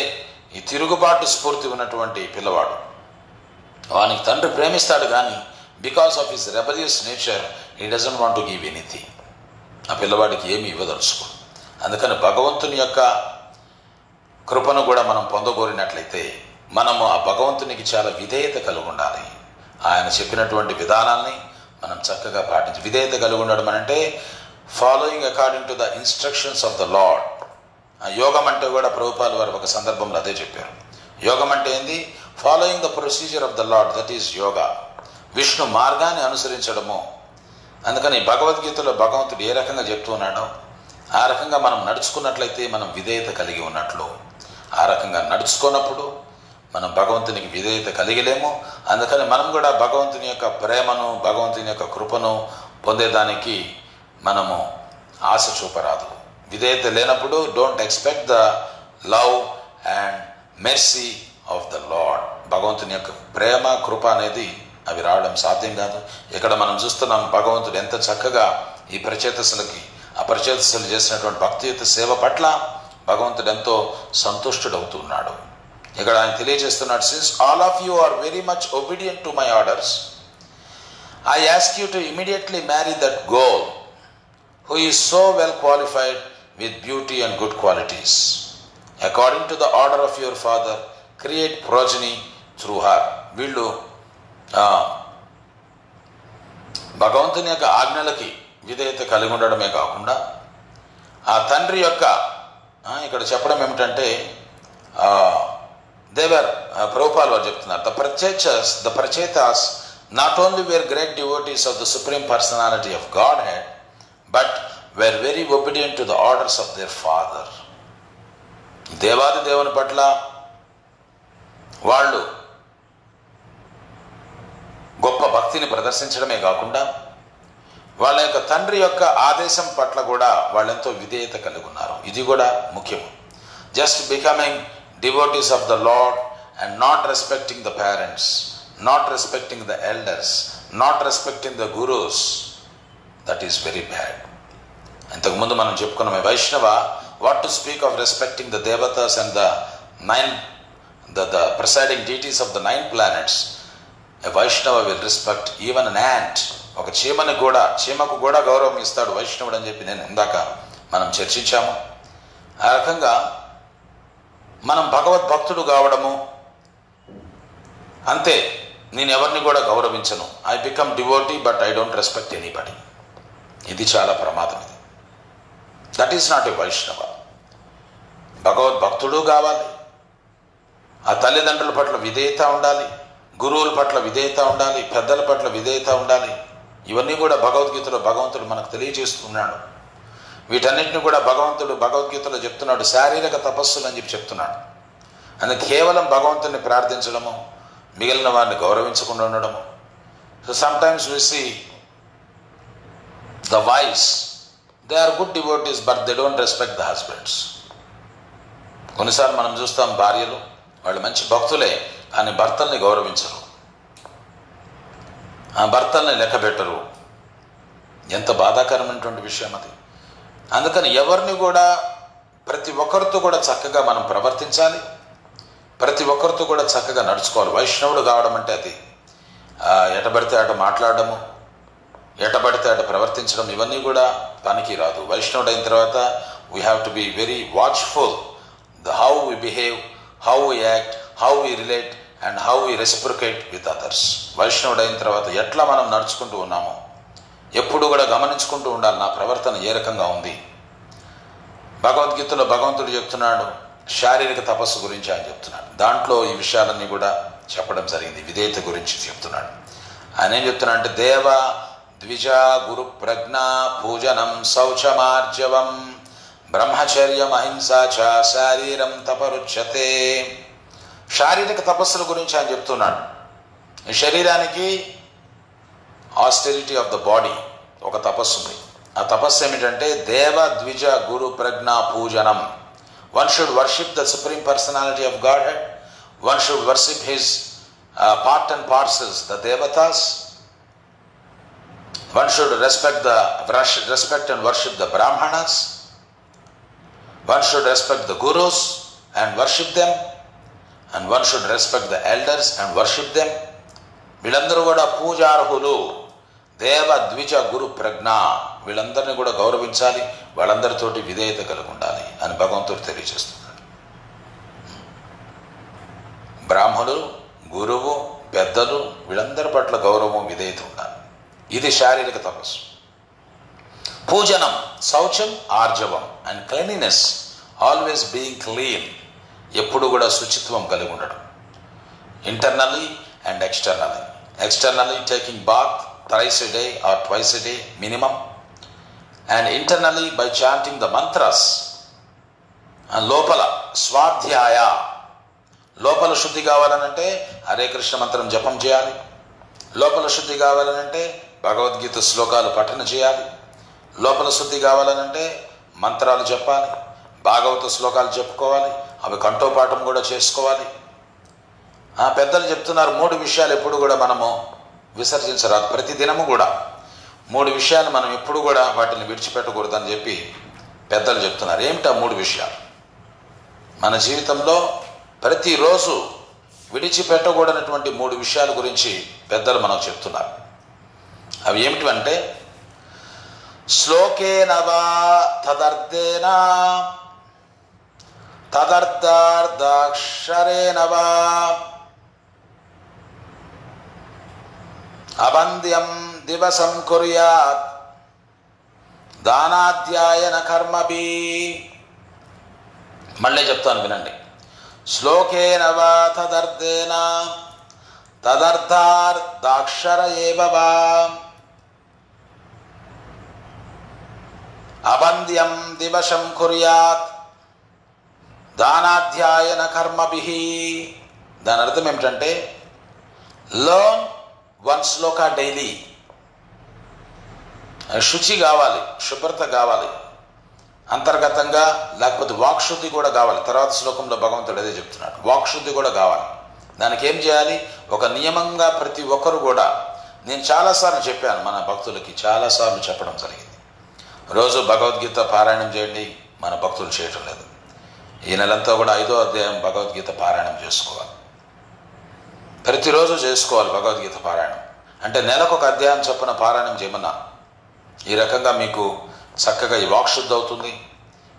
ఈ తిరుగుబాటు స్ఫూర్తి ఉన్నటువంటి పిల్లవాడు, వానికి తండ్రి ప్రేమిస్తాడు కానీ because of his rebellious nature he doesn't want to give anything. ఆ పిల్లవాడికి ఏమి ఇవ్వదలుచుకో. అందుకని భగవంతుని యొక్క కృపను కూడా మనం పొందగోరినట్లయితే మనము ఆ భగవంతునికి చాలా విధేయత కలిగి ఉండాలి. ఆయన చెప్పినటువంటి విధానాల్ని మనం చక్కగా పాటించి విధేయత కలిగి ఉండడం అంటే following according to the instructions of the lord. యోగం అంటే కూడా ప్రభుపాదులు వారు ఒక సందర్భంలో అదే చెప్పారు. యోగం అంటే ఏంది? Following the procedure of the lord, that is yoga. Vishnu మార్గాన్ని అనుసరించడము. అందుకని భగవద్గీతలో భగవంతుడు ఏ రకంగా చెప్తూ ఉన్నాడో ఆ రకంగా మనం నడుచుకున్నట్లయితే మనం విధేయత కలిగి ఉన్నట్లు. ఆ రకంగా నడుచుకున్నప్పుడు మనం భగవంతునికి విధేయత కలిగలేము. అందుకని మనం కూడా భగవంతుని యొక్క ప్రేమను, భగవంతుని యొక్క కృపను పొందేదానికి మనము ఆశ చూపరాదు. విధేయత లేనప్పుడు don't expect the love and mercy of the lord. భగవంతుని యొక్క ప్రేమ, కృప అనేది అవి రావడం సాధ్యం కాదు. ఇక్కడ మనం చూస్తున్నాం భగవంతుడు ఎంత చక్కగా ఈ ప్రచేతసులకి, అపరిచేతసులు చేసినటువంటి భక్తియుత సేవ పట్ల భగవంతుడు ఎంతో సంతుష్టుడవుతున్నాడు. ఇక్కడ ఆయన తెలియజేస్తున్నాడు, since all of you are very much obedient to my orders, I ask you to immediately marry that girl who is so well qualified with beauty and good qualities. According to the order of your father, create progeny through her. వీళ్ళు భగవంతుని యొక్క ఆజ్ఞలకి విధేయత కలిగి ఉండడమే కాకుండా ఆ తండ్రి యొక్క ఇక్కడ చెప్పడం ఏమిటంటే దేవర్ ప్రభుపాదులు వారు చెప్తున్నారు, the prachetas not only were great devotees of the supreme personality of Godhead but were very obedient to the orders of their father. దేవాది దేవుని పట్ల వాళ్ళు గొప్ప భక్తిని ప్రదర్శించడమే కాకుండా వాళ్ళ యొక్క తండ్రి యొక్క ఆదేశం పట్ల కూడా వాళ్ళెంతో విధేయత కలిగి ఉన్నారు. ఇది కూడా ముఖ్యము. Just becoming devotees of the Lord and not respecting the parents, not respecting the elders, not respecting the gurus, that is very bad. ఇంతకుముందు మనం చెప్పుకున్నాం Vaishnava, what to speak of respecting the devatas and the presiding deities of the 9 planets. A Vaishnava will respect even an ant. ఒక చీమకు కూడా గౌరవం ఇస్తాడు వైష్ణవుడు అని చెప్పి నేను ఇందాక మనం చర్చించాము. ఆ రకంగా మనం భగవద్భక్తుడు కావడము అంతే. నేను ఎవరిని కూడా గౌరవించను. I become devotee but I don't respect anybody. ఇది చాలా ప్రమాదం. ఇది దట్ ఈస్ నాట్ ఏ వైష్ణవ. భగవద్భక్తుడు కావాలి, ఆ తల్లిదండ్రుల పట్ల విధేయత ఉండాలి, గురువుల పట్ల విధేయత ఉండాలి, పెద్దల పట్ల విధేయత ఉండాలి. ఇవన్నీ కూడా భగవద్గీతలో భగవంతుడు మనకు తెలియజేస్తున్నాడు. వీటన్నిటిని కూడా భగవంతుడు భగవద్గీతలో చెప్తున్నాడు, శారీరక తపస్సులు అని చెప్పి చెప్తున్నాడు. అందుకే కేవలం భగవంతుని ప్రార్థించడము, మిగిలిన వారిని గౌరవించకుండా ఉండడము. So sometimes we see the wives, they are good devotees but they don't respect the husbands. కొన్నిసార్లు మనం చూస్తాం భార్యలు వాళ్ళు మంచి భక్తులే కానీ భర్తల్ని గౌరవించరు, ఆ భర్తల్ని లెక్క పెట్టరు. ఎంత బాధాకరమైనటువంటి విషయం అది. అందుకని ఎవరిని కూడా ప్రతి ఒక్కరితో కూడా చక్కగా మనం ప్రవర్తించాలి, ప్రతి ఒక్కరితో కూడా చక్కగా నడుచుకోవాలి. వైష్ణవుడు కావడం అంటే అది ఎటబడితే అటు మాట్లాడడము, ఎటబడితే అటు ప్రవర్తించడం ఇవన్నీ కూడా పనికి రాదు. వైష్ణవుడు అయిన తర్వాత we have to be very watchful how we behave, how we act, how we relate and how we reciprocate with others. వైష్ణవుడు అయిన తర్వాత ఎట్లా మనం నడుచుకుంటూ ఉన్నామో ఎప్పుడు కూడా గమనించుకుంటూ ఉండాలి, నా ప్రవర్తన ఏ రకంగా ఉంది. భగవద్గీతలో భగవంతుడు చెప్తున్నాడు శారీరక తపస్సు గురించి ఆయన చెప్తున్నాడు. దాంట్లో ఈ విషయాలన్నీ కూడా చెప్పడం జరిగింది. విధేయత గురించి చెప్తున్నాడు. ఆయన ఏం చెప్తున్నాడు అంటే దేవ ద్విజ గురు ప్రజ్ఞ పూజనం శౌచమార్జవం బ్రహ్మచర్యం అహింసా చ శారీరం తపరుచ్యతే. శారీరక తపస్సుల గురించి ఆయన చెప్తున్నాడు. ఈ శరీరానికి ఆస్టెరిటీ ఆఫ్ ద బాడీ ఒక తపస్సు ఉంది. ఆ తపస్సు ఏమిటంటే దేవ ద్విజ గురు ప్రజ్ఞ పూజనం. One should worship the supreme personality of Godhead. One should worship his part and parcels the devatas. One should respect and worship the brahmanas. One should respect the gurus and worship them. And one should respect the elders and worship them. వీళ్ళందరూ కూడా పూజార్హులు. దేవ ద్విజ గురు ప్రజ్ఞ, వీళ్ళందరినీ కూడా గౌరవించాలి, వాళ్ళందరితోటి విధేయత కలిగి ఉండాలి అని భగవంతుడు తెలియజేస్తున్నాడు. బ్రాహ్మణులు, గురువు, పెద్దలు వీళ్ళందరి పట్ల గౌరవం, విధేయత ఉండాలి. ఇది శారీరక తపస్సు. పూజనం శౌచం ఆర్జవం and cleanliness, always being clean, ఎప్పుడు కూడా శుచిత్వం కలిగి ఉండడం. Internally and externally taking bath thrice a day or twice a day minimum, and internally by chanting the mantras. And lopala swadhyaya, లోపల శుద్ధి కావాలనంటే హరే కృష్ణ మంత్రం జపం చేయాలి. లోపల శుద్ధి కావాలనంటే భగవద్గీత శ్లోకాలు పఠన చేయాలి. లోపల శుద్ధి కావాలనంటే మంత్రాలు చెప్పాలి, భాగవత శ్లోకాలు చెప్పుకోవాలి, అవి కంఠోపాఠం కూడా చేసుకోవాలి. పెద్దలు చెప్తున్నారు 3 విషయాలు ఎప్పుడు కూడా మనము విసర్జించరాదు. ప్రతి దినము కూడా 3 విషయాలు మనం ఎప్పుడు కూడా వాటిని విడిచిపెట్టకూడదని చెప్పి పెద్దలు చెప్తున్నారు. ఏమిటా 3 విషయాలు? మన జీవితంలో ప్రతిరోజు విడిచిపెట్టకూడనటువంటి 3 విషయాల గురించి పెద్దలు మనకు చెప్తున్నారు. అవి ఏమిటంటే శ్లోకేనవా తదర్థేనా తదర్థార్థాక్షరేణవా అబంద్యం దివసం కుర్యాత్ దానాధ్యాయన కర్మభి. మళ్ళీ చెప్తాను వినండి. శ్లోకేన వా తదర్థేన తదర్థార్థాక్షర ఏవ వా అబంద్యం దివసం కుర్యాత్ దానాధ్యాయన కర్మభిః. దాని అర్థం ఏమిటంటే లర్న్ 1 శ్లోక డైలీ. శుచి కావాలి, శుభ్రత కావాలి అంతర్గతంగా, లేకపోతే వాక్శుద్ధి కూడా కావాలి. తర్వాత శ్లోకంలో భగవంతుడు అదే చెప్తున్నాడు, వాక్శుద్ధి కూడా కావాలి. దానికి ఏం చేయాలి? ఒక నియమంగా ప్రతి ఒక్కరు కూడా, నేను చాలాసార్లు చెప్పాను, మన భక్తులకి చాలాసార్లు చెప్పడం జరిగింది, రోజు భగవద్గీత పారాయణం చేయండి. మన భక్తులు చేయటం లేదు. ఈ నెలంతా కూడా 5వ అధ్యాయం భగవద్గీత పారాయణం చేసుకోవాలి. ప్రతిరోజు చేసుకోవాలి భగవద్గీత పారాయణం. అంటే నెలకు 1 అధ్యాయం చొప్పున పారాయణం చేయమన్నా. ఈ రకంగా మీకు చక్కగా ఈ వాక్శుద్ధి అవుతుంది,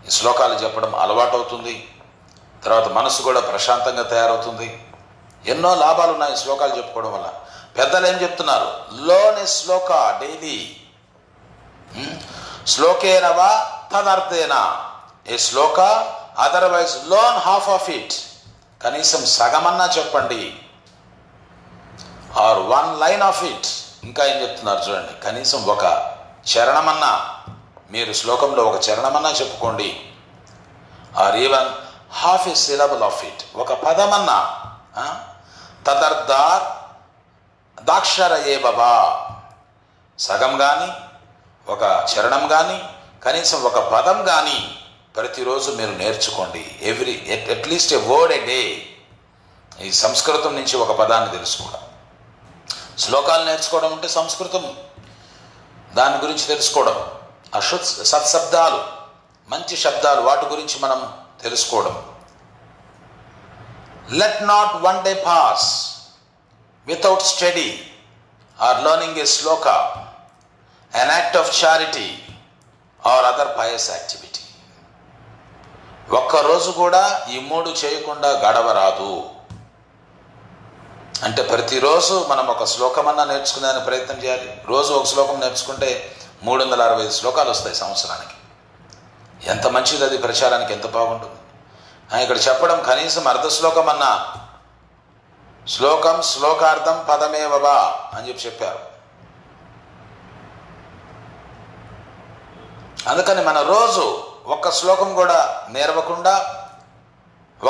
ఈ శ్లోకాలు చెప్పడం అలవాటు అవుతుంది, తర్వాత మనసు కూడా ప్రశాంతంగా తయారవుతుంది. ఎన్నో లాభాలు ఉన్నాయి శ్లోకాలు చెప్పుకోవడం వల్ల. పెద్దలు ఏం చెప్తున్నారు? లోన్ ఏ శ్లోక డైలీ, శ్లోకేనవా తదర్థేనా a shloka, otherwise learn half of it, కనీసం సగమన్నా చెప్పండి, ఆర్ 1 లైన్ ఆఫ్ ఇట్. ఇంకా ఏం చెప్తున్నారు చూడండి, కనీసం 1 చరణమన్నా మీరు శ్లోకంలో ఒక చరణమన్నా చెప్పుకోండి, or even half a syllable of it, ఒక పదమన్నా, తదర్థార్ దాక్షర ఏ బాబా, సగం కానీ ఒక చరణం కానీ కనీసం ఒక పదం కానీ ప్రతిరోజు మీరు నేర్చుకోండి. అట్లీస్ట్ ఏ వర్డ్ ఏ డే. ఈ సంస్కృతం నుంచి ఒక పదాన్ని తెలుసుకోవడం, శ్లోకాలు నేర్చుకోవడం అంటే సంస్కృతం, దాని గురించి తెలుసుకోవడం, సత్శబ్దాలు, మంచి శబ్దాలు, వాటి గురించి మనం తెలుసుకోవడం. Let not one day pass without study or learning a sloka, an act of charity or other pious activity. ఒక్కరోజు కూడా ఈ మూడు చేయకుండా గడవరాదు. అంటే ప్రతిరోజు మనం ఒక శ్లోకమన్నా నేర్చుకునే ప్రయత్నం చేయాలి. రోజు ఒక శ్లోకం నేర్చుకుంటే 365 శ్లోకాలు వస్తాయి సంవత్సరానికి. ఎంత మంచిది అది, ప్రచారానికి ఎంత బాగుంటుంది. ఇక్కడ చెప్పడం కనీసం అర్ధ శ్లోకం అన్నా, శ్లోకం శ్లోకార్థం పదమేవవా అని చెప్పారు. అందుకని మన రోజు ఒక్క శ్లోకం కూడా నేర్వకుండా,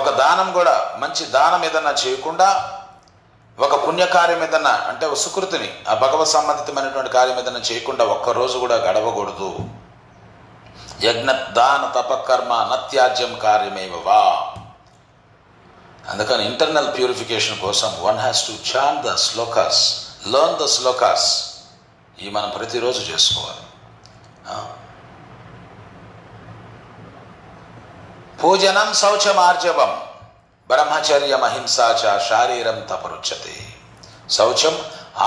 ఒక దానం కూడా, మంచి దానం ఏదన్నా చేయకుండా, ఒక పుణ్యకార్యం ఏదన్నా అంటే సుకృతిని, ఆ భగవత్ సంబంధితమైనటువంటి కార్యం ఏదన్నా చేయకుండా ఒక్కరోజు కూడా గడవకూడదు. యజ్ఞ దాన తపకర్మ నత్యాజ్యం కార్యమేవవా. అందుకని ఇంటర్నల్ ప్యూరిఫికేషన్ కోసం one has to chant the shlokas, learn the shlokas. ఇవి మనం ప్రతిరోజు చేసుకోవాలి. పూజనం శౌచం ఆర్జవం బ్రహ్మచర్యం అహింసా చ శారీరం తపరుచ్యతే. శౌచం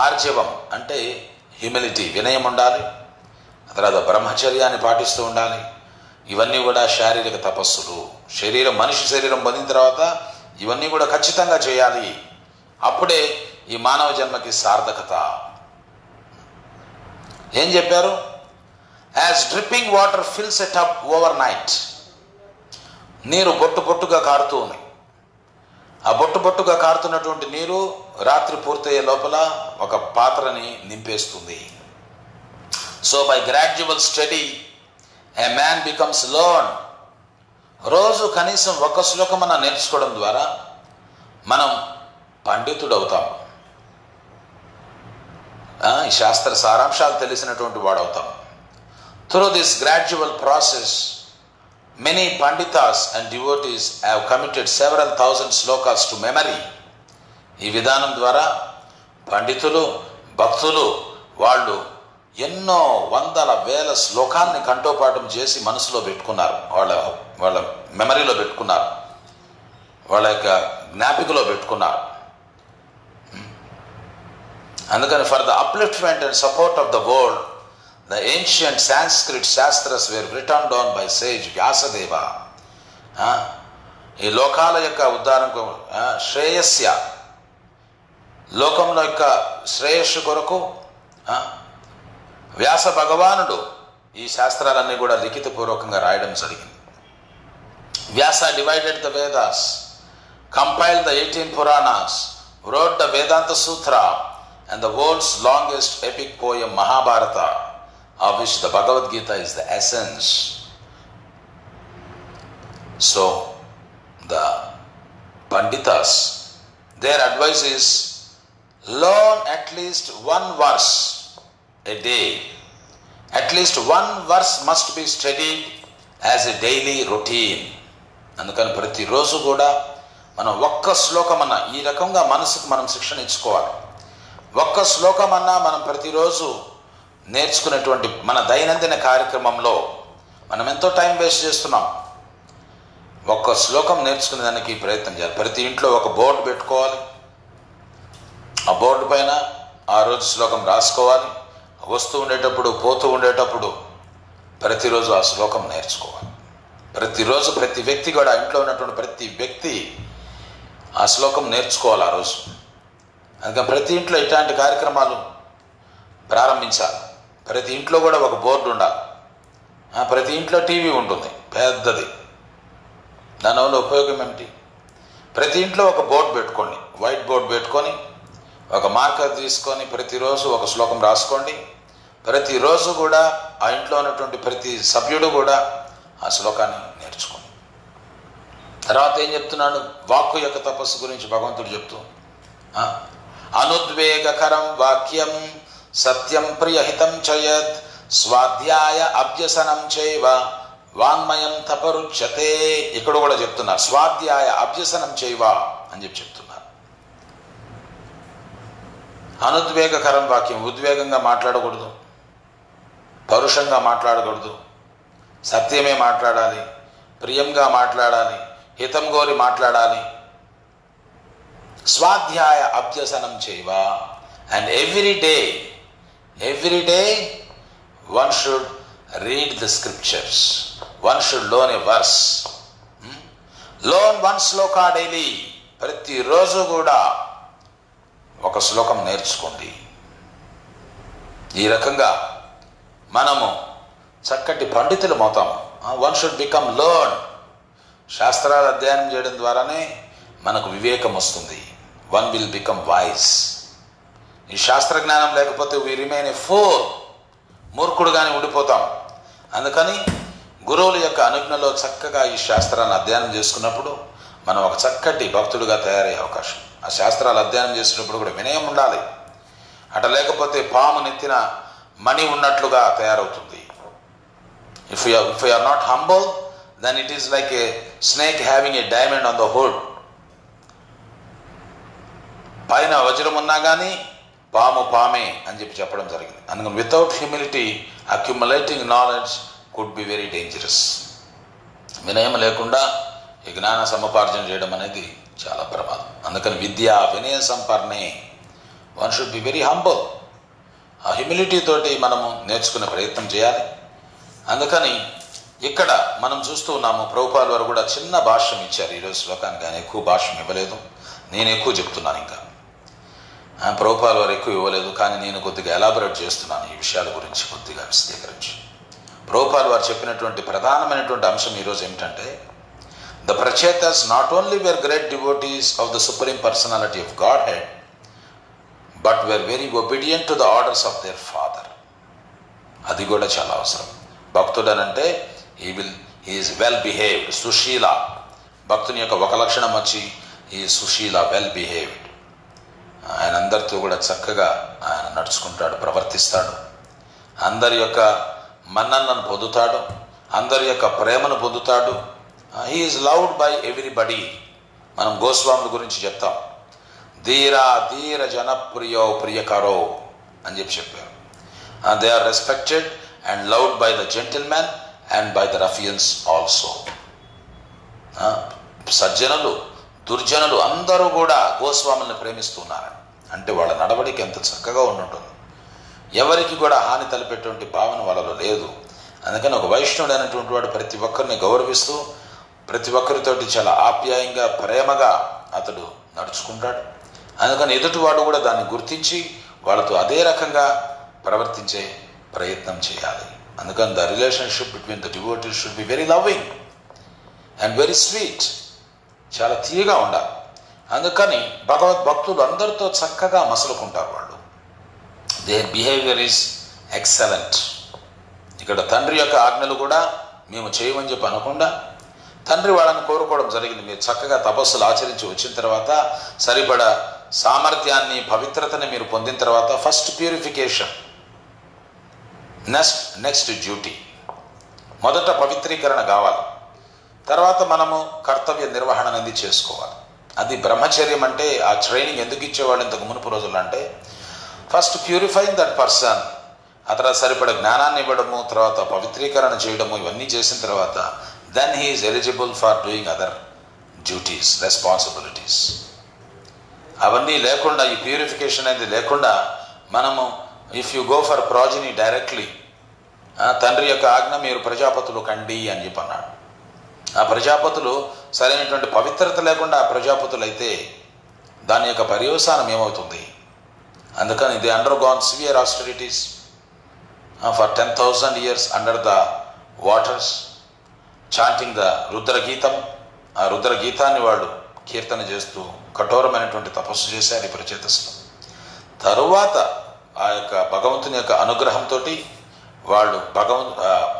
ఆర్జవం అంటే హ్యూమిలిటీ, వినయం ఉండాలి. తర్వాత బ్రహ్మచర్యాన్ని పాటిస్తూ ఉండాలి. ఇవన్నీ కూడా శారీరక తపస్సులు. మనిషి శరీరం పొందిన తర్వాత ఇవన్నీ కూడా ఖచ్చితంగా చేయాలి. అప్పుడే ఈ మానవ జన్మకి సార్థకత. ఏం చెప్పారు? యాజ్ డ్రిప్పింగ్ వాటర్ ఫిల్స్ ఎ టబ్ ఓవర్ నైట్. నీరు బొట్టు బొట్టుగా కారుతూ ఉన్నాయి. ఆ బొట్టు బొట్టుగా కారుతున్నటువంటి నీరు రాత్రి పూర్తయ్యే లోపల ఒక పాత్రని నింపేస్తుంది. So by gradual study a man becomes learn. రోజు కనీసం ఒక శ్లోకమన్నా నేర్చుకోవడం ద్వారా మనం పండితుడు అవుతాం. ఈ శాస్త్ర సారాంశాలు తెలిసినటువంటి వాడు అవుతాం. Through this gradual process many panditas and devotees have committed several thousand slokas to memory. ఈ విధానం ద్వారా పండితులు, భక్తులు వాళ్ళు ఎన్నో వందల వేల శ్లోకాల్ని కంఠోపాఠం చేసి మనసులో పెట్టుకున్నారు, వాళ్ళ మెమరీలో పెట్టుకున్నారు, వాళ్ళ యొక్క జ్ఞాపికలో పెట్టుకున్నారు. అందుకని for the upliftment and support of the world, the ancient Sanskrit Shastras were written down by sage Vyasadeva. ఈ లోకాల యొక్క ఉద్ధారణకు, శ్రేయస్య, లోకంలో యొక్క శ్రేయస్సు కొరకు వ్యాస భగవానుడు ఈ శాస్త్రాలన్నీ కూడా లిఖితపూర్వకంగా రాయడం జరిగింది. Vyasa divided the Vedas, compiled the 18 Puranas, wrote the Vedanta Sutra and the world's longest epic poem Mahabharata, of which the Bhagavad Gita is the essence. So the Panditas, their advice is learn at least one verse a day. At least one verse must be studied as a daily routine. అందుకని ప్రతిరోజు కూడా మనం ఒక్క శ్లోకమన్నా, ఈ రకంగా మనసుకు మనం శిక్షణ ఇచ్చుకోవాలి. ఒక్క శ్లోకమన్నా మనం ప్రతిరోజు నేర్చుకునేటువంటి మన దైనందిన కార్యక్రమంలో మనం ఎంతో టైం వేస్ట్ చేస్తున్నాం. ఒక్క శ్లోకం నేర్చుకునే దానికి ప్రయత్నం చేయాలి. ప్రతి ఇంట్లో ఒక బోర్డు పెట్టుకోవాలి. ఆ బోర్డు పైన ఆ రోజు శ్లోకం రాసుకోవాలి. వస్తూ ఉండేటప్పుడు, పోతూ ఉండేటప్పుడు ప్రతిరోజు ఆ శ్లోకం నేర్చుకోవాలి. ప్రతిరోజు ప్రతి వ్యక్తి కూడా, ఇంట్లో ఉన్నటువంటి ప్రతి వ్యక్తి ఆ శ్లోకం నేర్చుకోవాలి ఆ రోజు. అందుకని ప్రతి ఇంట్లో ఇట్లాంటి కార్యక్రమాలు ప్రారంభించాలి. ప్రతి ఇంట్లో కూడా ఒక బోర్డు ఉండాలి. ప్రతి ఇంట్లో టీవీ ఉంటుంది పెద్దది. దానివల్ల ఉపయోగం ఏమిటి? ప్రతి ఇంట్లో ఒక బోర్డు పెట్టుకోండి, వైట్ బోర్డు పెట్టుకొని ఒక మార్కర్ తీసుకొని ప్రతిరోజు ఒక శ్లోకం రాసుకోండి. ప్రతిరోజు కూడా ఆ ఇంట్లో ఉన్నటువంటి ప్రతి సభ్యుడు కూడా ఆ శ్లోకాన్ని నేర్చుకోండి. తర్వాత ఏం చెప్తున్నాడు? వాక్కు యొక్క తపస్సు గురించి భగవంతుడు చెప్తూ, అనుద్వేగకరం వాక్యం సత్యం ప్రియహితం చయత్ స్వాధ్యాయ అభ్యసనం చైవ వాంగ్మయం తపరుచ్యతే. ఇక్కడ కూడా చెప్తున్నారు స్వాధ్యాయ అభ్యసనం చైవ అని చెప్తున్నారు. అనుద్వేగకరం వాక్యం, ఉద్వేగంగా మాట్లాడకూడదు, పరుషంగా మాట్లాడకూడదు, సత్యమే మాట్లాడాలి, ప్రియంగా మాట్లాడాలి, హితం గోరి మాట్లాడాలి. స్వాధ్యాయ అభ్యసనం చైవ. And every day one should read the scriptures. One should learn a verse. Learn one sloka daily. ప్రతిరోజు కూడా ఒక శ్లోకం నేర్చుకోండి. ఈ రకంగా మనము చక్కటి పండితులం అవుతాము. One should become learn. శాస్త్రాలు అధ్యయనం చేయడం ద్వారానే మనకు వివేకం వస్తుంది. One will become wise. ఈ శాస్త్రజ్ఞానం లేకపోతే వి రిమైన్ ఏ ఫూల్, మూర్ఖుడుగానే ఉండిపోతాం. అందుకని గురువుల యొక్క అనుజ్ఞలో చక్కగా ఈ శాస్త్రాన్ని అధ్యయనం చేసుకున్నప్పుడు మనం ఒక చక్కటి భక్తుడిగా తయారయ్యే అవకాశం. ఆ శాస్త్రాలు అధ్యయనం చేసినప్పుడు కూడా వినయం ఉండాలి. అట లేకపోతే పాము నెత్తిన మణి ఉన్నట్లుగా తయారవుతుంది. If you are not humble, then it is like a snake having a diamond on the hood. పైన వజ్రం ఉన్నా కానీ పామే అని చెప్పడం జరిగింది. అందుకని without humility accumulating knowledge could be very dangerous. వినయం లేకుండా ఈ జ్ఞాన సముపార్జన చేయడం అనేది చాలా ప్రమాదం. అందుకని విద్య వినయ సంపన్నే. One should be very humble. ఆ హ్యూమిలిటీ తోటి మనము నేర్చుకునే ప్రయత్నం చేయాలి. అందుకని ఇక్కడ మనం చూస్తూ ఉన్నాము, ప్రభుపాల్ వారు కూడా చిన్న భాష్యం ఇచ్చారు ఈరోజు శ్లోకానికి. ఆయన ఎక్కువ భాష్యం ఇవ్వలేదు, నేను ఎక్కువ చెప్తున్నాను. ఇంకా ప్రభుపాల్ వారు ఎక్కువ ఇవ్వలేదు, కానీ నేను కొద్దిగా ఎలాబొరేట్ చేస్తున్నాను ఈ విషయాల గురించి కొద్దిగా విశదీకరించి. ప్రభుపాల్ వారు చెప్పినటువంటి ప్రధానమైనటువంటి అంశం ఈరోజు ఏమిటంటే, the Prachetas not only were great devotees of the supreme personality of Godhead, but were very obedient to the orders of their father. అది కూడా చాలా అవసరం. భక్తుడు అనంటే ఈజ్ వెల్ బిహేవ్డ్, సుశీల. భక్తుని యొక్క ఒక లక్షణం వచ్చి ఈ సుశీల, వెల్ బిహేవ్డ్. ఆయన అందరితో కూడా చక్కగా ఆయన నడుచుకుంటాడు, ప్రవర్తిస్తాడు. అందరి యొక్క మన్ననలను పొందుతాడు, అందరి యొక్క ప్రేమను పొందుతాడు. He is loved by everybody. మనం గోస్వాముల గురించి చెప్తాం, ధీర జనప్రియో ప్రియకరో అని చెప్పారు. They are respected and loved by the gentlemen and by the ruffians also. సజ్జనులు దుర్జనులు అందరూ కూడా గోస్వాములను ప్రేమిస్తున్నారు. అంటే వాళ్ళ నడవడికి ఎంత చక్కగా ఉండుంటుంది. ఎవరికి కూడా హాని తలపెట్టే భావన వాళ్ళలో లేదు. అందుకని ఒక వైష్ణవుడు అనేటువంటి వాడు ప్రతి ఒక్కరిని గౌరవిస్తూ ప్రతి ఒక్కరితోటి చాలా ఆప్యాయంగా ప్రేమగా అతడు నడుచుకుంటాడు. అందుకని ఎదుటివాడు కూడా దాన్ని గుర్తించి వాళ్ళతో అదే రకంగా ప్రవర్తించే ప్రయత్నం చేయాలి. అందుకని the relationship between the devotees should be very loving and very sweet. చాలా తీయగా ఉండాలి. అందుకని భగవద్భక్తులు అందరితో చక్కగా మసలుకుంటారు వాళ్ళు. Their behaviour is excellent. ఇక్కడ తండ్రి యొక్క ఆజ్ఞలు కూడా మేము చేయమని చెప్పి అనకుండా తండ్రి వాళ్ళని కోరుకోవడం జరిగింది. మీరు చక్కగా తపస్సులు ఆచరించి వచ్చిన తర్వాత సరిపడా సామర్థ్యాన్ని పవిత్రతని మీరు పొందిన తర్వాత ఫస్ట్ ప్యూరిఫికేషన్, నెక్స్ట్ డ్యూటీ. మొదట పవిత్రీకరణ కావాలి, తర్వాత మనము కర్తవ్య నిర్వహణ అనేది చేసుకోవాలి. అది బ్రహ్మచర్యం. అంటే ఆ ట్రైనింగ్ ఎందుకు ఇచ్చేవాళ్ళు ఇంతకు మునుపు రోజులు అంటే, ఫస్ట్ ప్యూరిఫైయింగ్ దట్ పర్సన్, ఆ తర్వాత సరిపడ జ్ఞానాన్ని ఇవ్వడము, తర్వాత పవిత్రీకరణ చేయడము, ఇవన్నీ చేసిన తర్వాత then he is eligible for doing other duties, responsibilities. అవన్నీ లేకుండా, ఈ ప్యూరిఫికేషన్ అనేది లేకుండా మనము if you go for progeny directly, తండ్రి యొక్క ఆజ్ఞ మీరు ప్రజాపతులు కండి అని చెప్పి అన్నాడు. ఆ ప్రజాపతులు సరైనటువంటి పవిత్రత లేకుండా ఆ ప్రజాపతులు అయితే దాని యొక్క పర్యవసానం ఏమవుతుంది? అందుకని they undergone severe austerities for 10,000 years under the waters, chanting the రుద్రగీతం. ఆ రుద్రగీతాన్ని వాళ్ళు కీర్తన చేస్తూ కఠోరమైనటువంటి తపస్సు చేశారు ఈ ప్రచేతస్సులో. తరువాత ఆ యొక్క భగవంతుని యొక్క అనుగ్రహంతో వాళ్ళు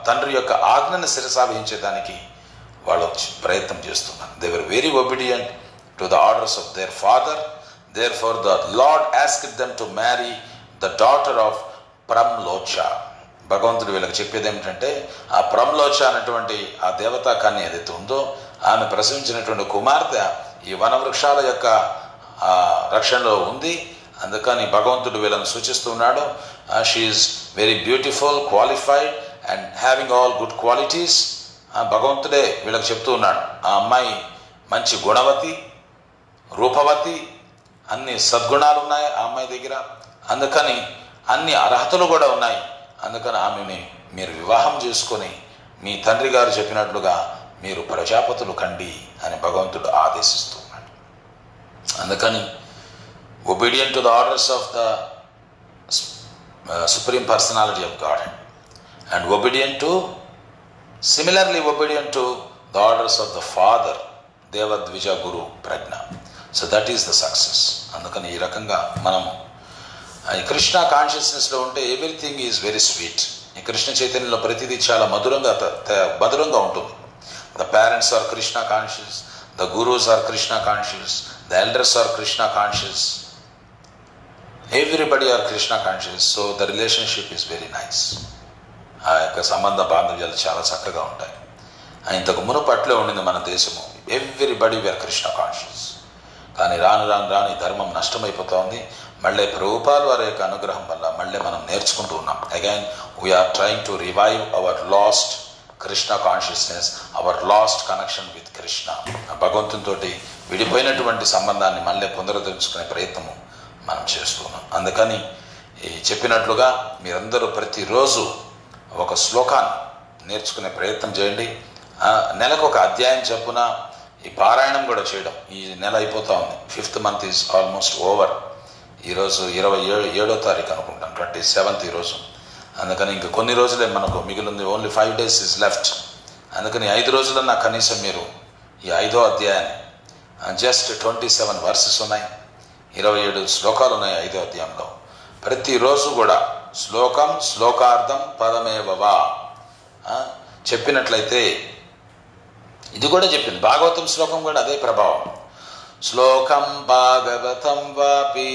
తండ్రి యొక్క ఆజ్ఞను శిరసావహించేదానికి వాళ్ళు ప్రయత్నం చేస్తున్నారు. They were very obedient to the orders of their father. Therefore the Lord asked them to marry the daughter of Pramlocha. భగవంతుడు వీళ్ళకి చెప్పేది ఏమిటంటే, ఆ ప్రమ్లోచ అనేటువంటి ఆ దేవతా కన్య ఏదైతే ఉందో ఆమె ప్రసవించినటువంటి కుమార్తె ఈ వనవృక్షాల యొక్క రక్షణలో ఉంది. అందుకని భగవంతుడు వీళ్ళని సూచిస్తున్నాడు. She is very beautiful, qualified and having all good qualities. భగవంతుడే వీళ్ళకి చెప్తూ ఉన్నాడు, ఆ అమ్మాయి మంచి గుణవతి, రూపవతి, అన్ని సద్గుణాలు ఉన్నాయి ఆ అమ్మాయి దగ్గర. అందుకని అన్ని అర్హతలు కూడా ఉన్నాయి. అందుకని ఆమెని మీరు వివాహం చేసుకొని మీ తండ్రి గారు చెప్పినట్లుగా మీరు ప్రజాపతులు కండి అని భగవంతుడు ఆదేశిస్తూ ఉన్నాడు. అందుకని obedient to the orders of the supreme personality of God and similarly obedient to the orders of the father దేవద్విజ గురు ప్రజ్ఞ. So that is the success. అందుకని ఈ రకంగా మనము ఈ కృష్ణ కాన్షియస్నెస్లో ఉంటే ఎవ్రీథింగ్ ఈజ్ వెరీ స్వీట్. ఈ కృష్ణ చైతన్యంలో ప్రతిదీ చాలా మధురంగా ఉంటుంది. The parents are Krishna conscious, the gurus are Krishna conscious, the elders are Krishna conscious, everybody are Krishna conscious. So the relationship is very nice. ఆ యొక్క సంబంధ బాంధవ్యాలు చాలా చక్కగా ఉంటాయి. ఇంతకు మునుపట్లే ఉండింది మన దేశము, ఎవ్రీబడి వేర్ కృష్ణ కాన్షియస్. కానీ రాను ఈ ధర్మం నష్టమైపోతూ ఉంది. మళ్ళీ ప్రభుపాల్ వారి యొక్క అనుగ్రహం వల్ల మళ్ళీ మనం నేర్చుకుంటూ ఉన్నాం. Again we are trying to revive our lost Krishna consciousness, our lost connection with Krishna. భగవంతునితో విడిపోయినటువంటి సంబంధాన్ని మళ్ళీ పునరుద్ధరించుకునే ప్రయత్నము మనం చేస్తున్నాం. అందుకని ఈ చెప్పినట్లుగా మీరందరూ ప్రతిరోజు ఒక శ్లోకాన్ని నేర్చుకునే ప్రయత్నం చేయండి. నెలకు ఒక అధ్యాయం చొప్పున ఈ పారాయణం కూడా చేయడం. ఈ నెల అయిపోతా ఉంది, 5th month is almost over. ఈరోజు 27వ తారీఖు అనుకుంటాను, 27th ఈరోజు. అందుకని ఇంక కొన్ని రోజులే మనకు మిగిలింది, ఓన్లీ 5 days ఈజ్ లెఫ్ట్. అందుకని 5 రోజులన్నా కనీసం మీరు ఈ 5వ అధ్యాయాన్ని, జస్ట్ 27 verses ఉన్నాయి, 27 శ్లోకాలు ఉన్నాయి 5వ అధ్యాయంలో. ప్రతిరోజు కూడా శ్లోకార్థం పదమేవవా చెప్పినట్లయితే, ఇది కూడా చెప్పింది భాగవతం శ్లోకం కూడా అదే ప్రభావం. శ్లోకం భాగవతం వాపి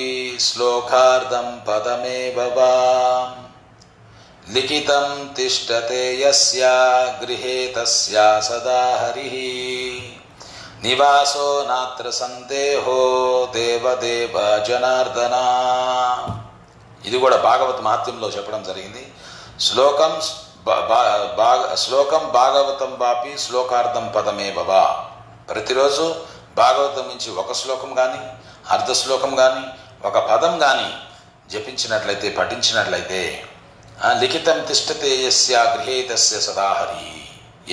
శ్లోకార్థం పదమేవవా లిఖితం తిష్టతే యస్య గృహే తస్య సదా హరిః నివాసో నాత్ర సందేహో దేవదేవ జనార్దన. ఇది కూడా భాగవత మహాత్మ్యంలో చెప్పడం జరిగింది. శ్లోకం భాగవతం వాపి శ్లోకార్థం పదమేవవా. ప్రతిరోజు భాగవతం నుంచి ఒక శ్లోకం కానీ, అర్ధ శ్లోకం కానీ, ఒక పదం కానీ జపించినట్లయితే, పఠించినట్లయితే, లిఖితం తిష్టతే యస్య గృహే తస్య సదా హరి.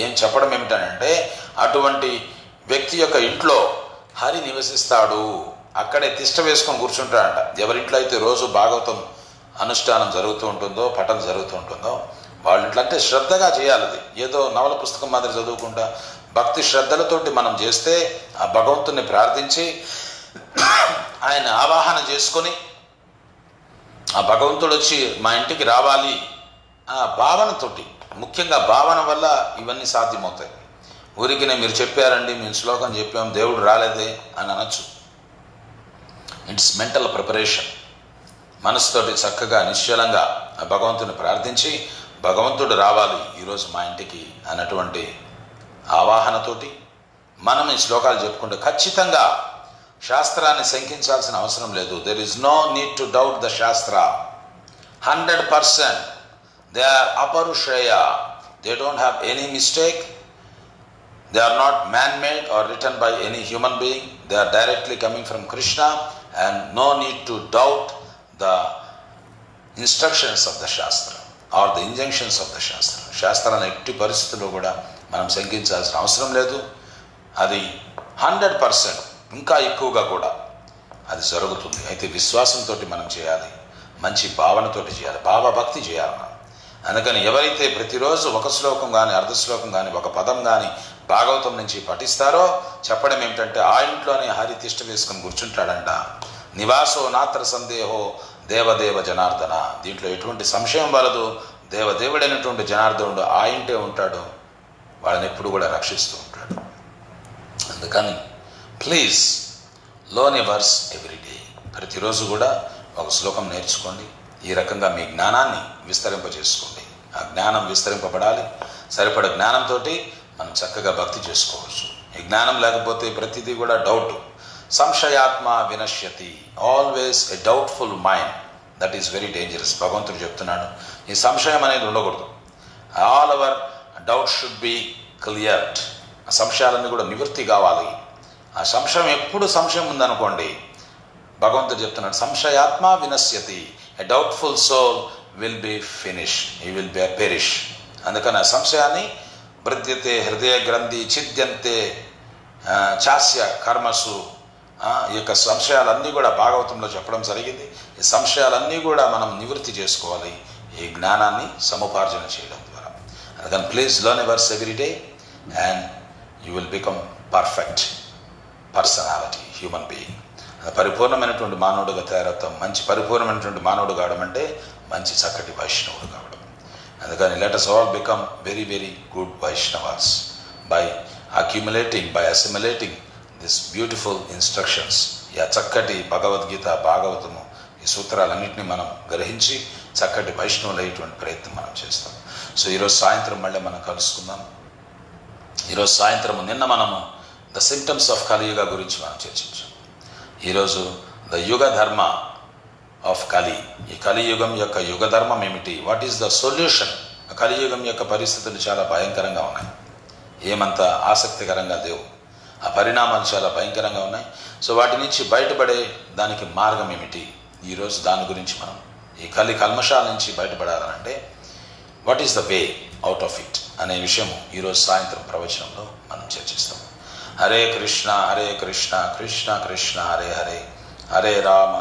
ఏం చెప్పడం ఏమిటనంటే, అటువంటి వ్యక్తి యొక్క ఇంట్లో హరి నివసిస్తాడు, అక్కడే తిష్ట వేసుకొని కూర్చుంటాడంట. ఎవరింట్లో అయితే రోజు భాగవతం అనుష్ఠానం జరుగుతూ ఉంటుందో, పఠనం జరుగుతూ ఉంటుందో వాళ్ళ ఇంట్లో, అంటే శ్రద్ధగా చేయాలి. అది ఏదో నవల పుస్తకం మాదిరి చదువుకుంటా భక్తి శ్రద్ధలతోటి మనం చేస్తే, ఆ భగవంతుని ప్రార్థించి ఆయన ఆవాహన చేసుకొని, ఆ భగవంతుడు వచ్చి మా ఇంటికి రావాలి ఆ భావనతోటి, ముఖ్యంగా భావన వల్ల ఇవన్నీ సాధ్యమవుతాయి. ఊరికినే మీరు చెప్పారండి, మేము శ్లోకం చెప్పాం, దేవుడు రాలేదే అని అనొచ్చు. It's mental preparation. మనసుతోటి చక్కగా నిశ్చలంగా ఆ భగవంతుని ప్రార్థించి, భగవంతుడు రావాలి ఈరోజు మా ఇంటికి అన్నటువంటి ఆవాహనతోటి మనం ఈ శ్లోకాలు చెప్పుకుంటే ఖచ్చితంగా శాస్త్రాన్ని శంకించాల్సిన అవసరం లేదు. There is no need to doubt the shastra. 100% they are అపరుషేయ. They don't have any mistake. They are not man-made or written by any human being. They are directly coming from Krishna, and no need to doubt the instructions of the Shastra or the injunctions of the Shastra. శాస్త్రాన్ని ఎట్టి పరిస్థితుల్లో కూడా మనం శంకించాల్సిన అవసరం లేదు. అది 100%, ఇంకా ఎక్కువగా కూడా అది జరుగుతుంది. అయితే విశ్వాసంతో మనం చేయాలి, మంచి భావనతోటి చేయాలి, భావభక్తి చేయాలి మనం. అందుకని ఎవరైతే ప్రతిరోజు ఒక శ్లోకం కానీ, అర్ధ శ్లోకం కానీ, ఒక పదం కానీ భాగవతం నుంచి పఠిస్తారో చెప్పడం ఏమిటంటే, ఆ ఇంట్లోనే హరి తిష్ట వేసుకొని కూర్చుంటాడంట. నివాసో నాత్ర సందేహో దేవదేవ జనార్దన. దీంట్లో ఎటువంటి సంశయం వలదు. దేవదేవుడైనటువంటి జనార్దనుడు ఆ ఇంటే ఉంటాడు, వాళ్ళని ఎప్పుడు కూడా రక్షిస్తూ ఉంటాడు. అందుకని please learn a verse everyday. ప్రతిరోజు కూడా ఒక శ్లోకం నేర్చుకోండి. ఈ రకంగా మీ జ్ఞానాన్ని విస్తరింపజేసుకోండి. ఆ జ్ఞానం విస్తరింపబడాలి. సరిపడ జ్ఞానంతో మనం చక్కగా భక్తి చేసుకోవచ్చు. ఈ జ్ఞానం లేకపోతే ప్రతిదీ కూడా డౌట్. సంశయాత్మ వినశ్యతి. Always a doubtful mind, that is very dangerous. భగవంతుడు చెప్తున్నాడు, ఈ సంశయం అనేది ఉండకూడదు. All our doubt should be cleared. ఆ సంశయాలన్నీ కూడా నివృత్తి కావాలి. ఆ సంశయం ఎప్పుడు సంశయం ఉందనుకోండి, భగవంతుడు చెప్తున్నాడు, సంశయాత్మ వినశ్యతి. A doubtful soul will be finish, he will be perish. అందుకని ఆ సంశయాన్ని బృద్యతే హృదయ గ్రంథి ఛిద్యంతే చాస్య కర్మసు. ఈ యొక్క సంశయాలన్నీ కూడా భాగవతంలో చెప్పడం జరిగింది. ఈ సంశయాలన్నీ కూడా మనం నివృత్తి చేసుకోవాలి ఈ జ్ఞానాన్ని సముపార్జన చేయడం ద్వారా. అందుకని please learn a verse every day and you will become perfect personality, human being. పరిపూర్ణమైనటువంటి మానవుడిగా తయారవుతాం. మంచి పరిపూర్ణమైనటువంటి మానవుడు కావడం అంటే మంచి చక్కటి వైష్ణవుడు కావడం. అందుకని let us all become very, very good Vaishnavas by accumulating, by assimilating this beautiful instructions. ఈ చక్కటి భగవద్గీత, భాగవతము, ఈ సూత్రాలన్నింటినీ మనం గ్రహించి చక్కటి వైష్ణవులయ్యేటువంటి ప్రయత్నం మనం చేస్తాం. సో ఈరోజు సాయంత్రం మళ్ళీ మనం కలుసుకుందాం. ఈరోజు సాయంత్రం నిన్న మనము ద సిమ్టమ్స్ ఆఫ్ కలియుగ గురించి మనం చర్చించాం. ఈరోజు ద యుగ ధర్మ ఆఫ్ కలి. ఈ కలియుగం యొక్క యుగ ధర్మం ఏమిటి? What is the solution? కలియుగం యొక్క పరిస్థితులు చాలా భయంకరంగా ఉన్నాయి, ఏమంత ఆసక్తికరంగా లేవు. ఆ పరిణామాలు చాలా భయంకరంగా ఉన్నాయి. సో వాటి నుంచి బయటపడే దానికి మార్గం ఏమిటి? ఈరోజు దాని గురించి మనం ఈ కల్మషాల నుంచి బయటపడాలంటే what is the way out of it అనే విషయం ఈరోజు సాయంత్రం ప్రవచనంలో మనం చర్చిస్తాం. హరే కృష్ణ కృష్ణ కృష్ణ హరే హరే, హరే రామ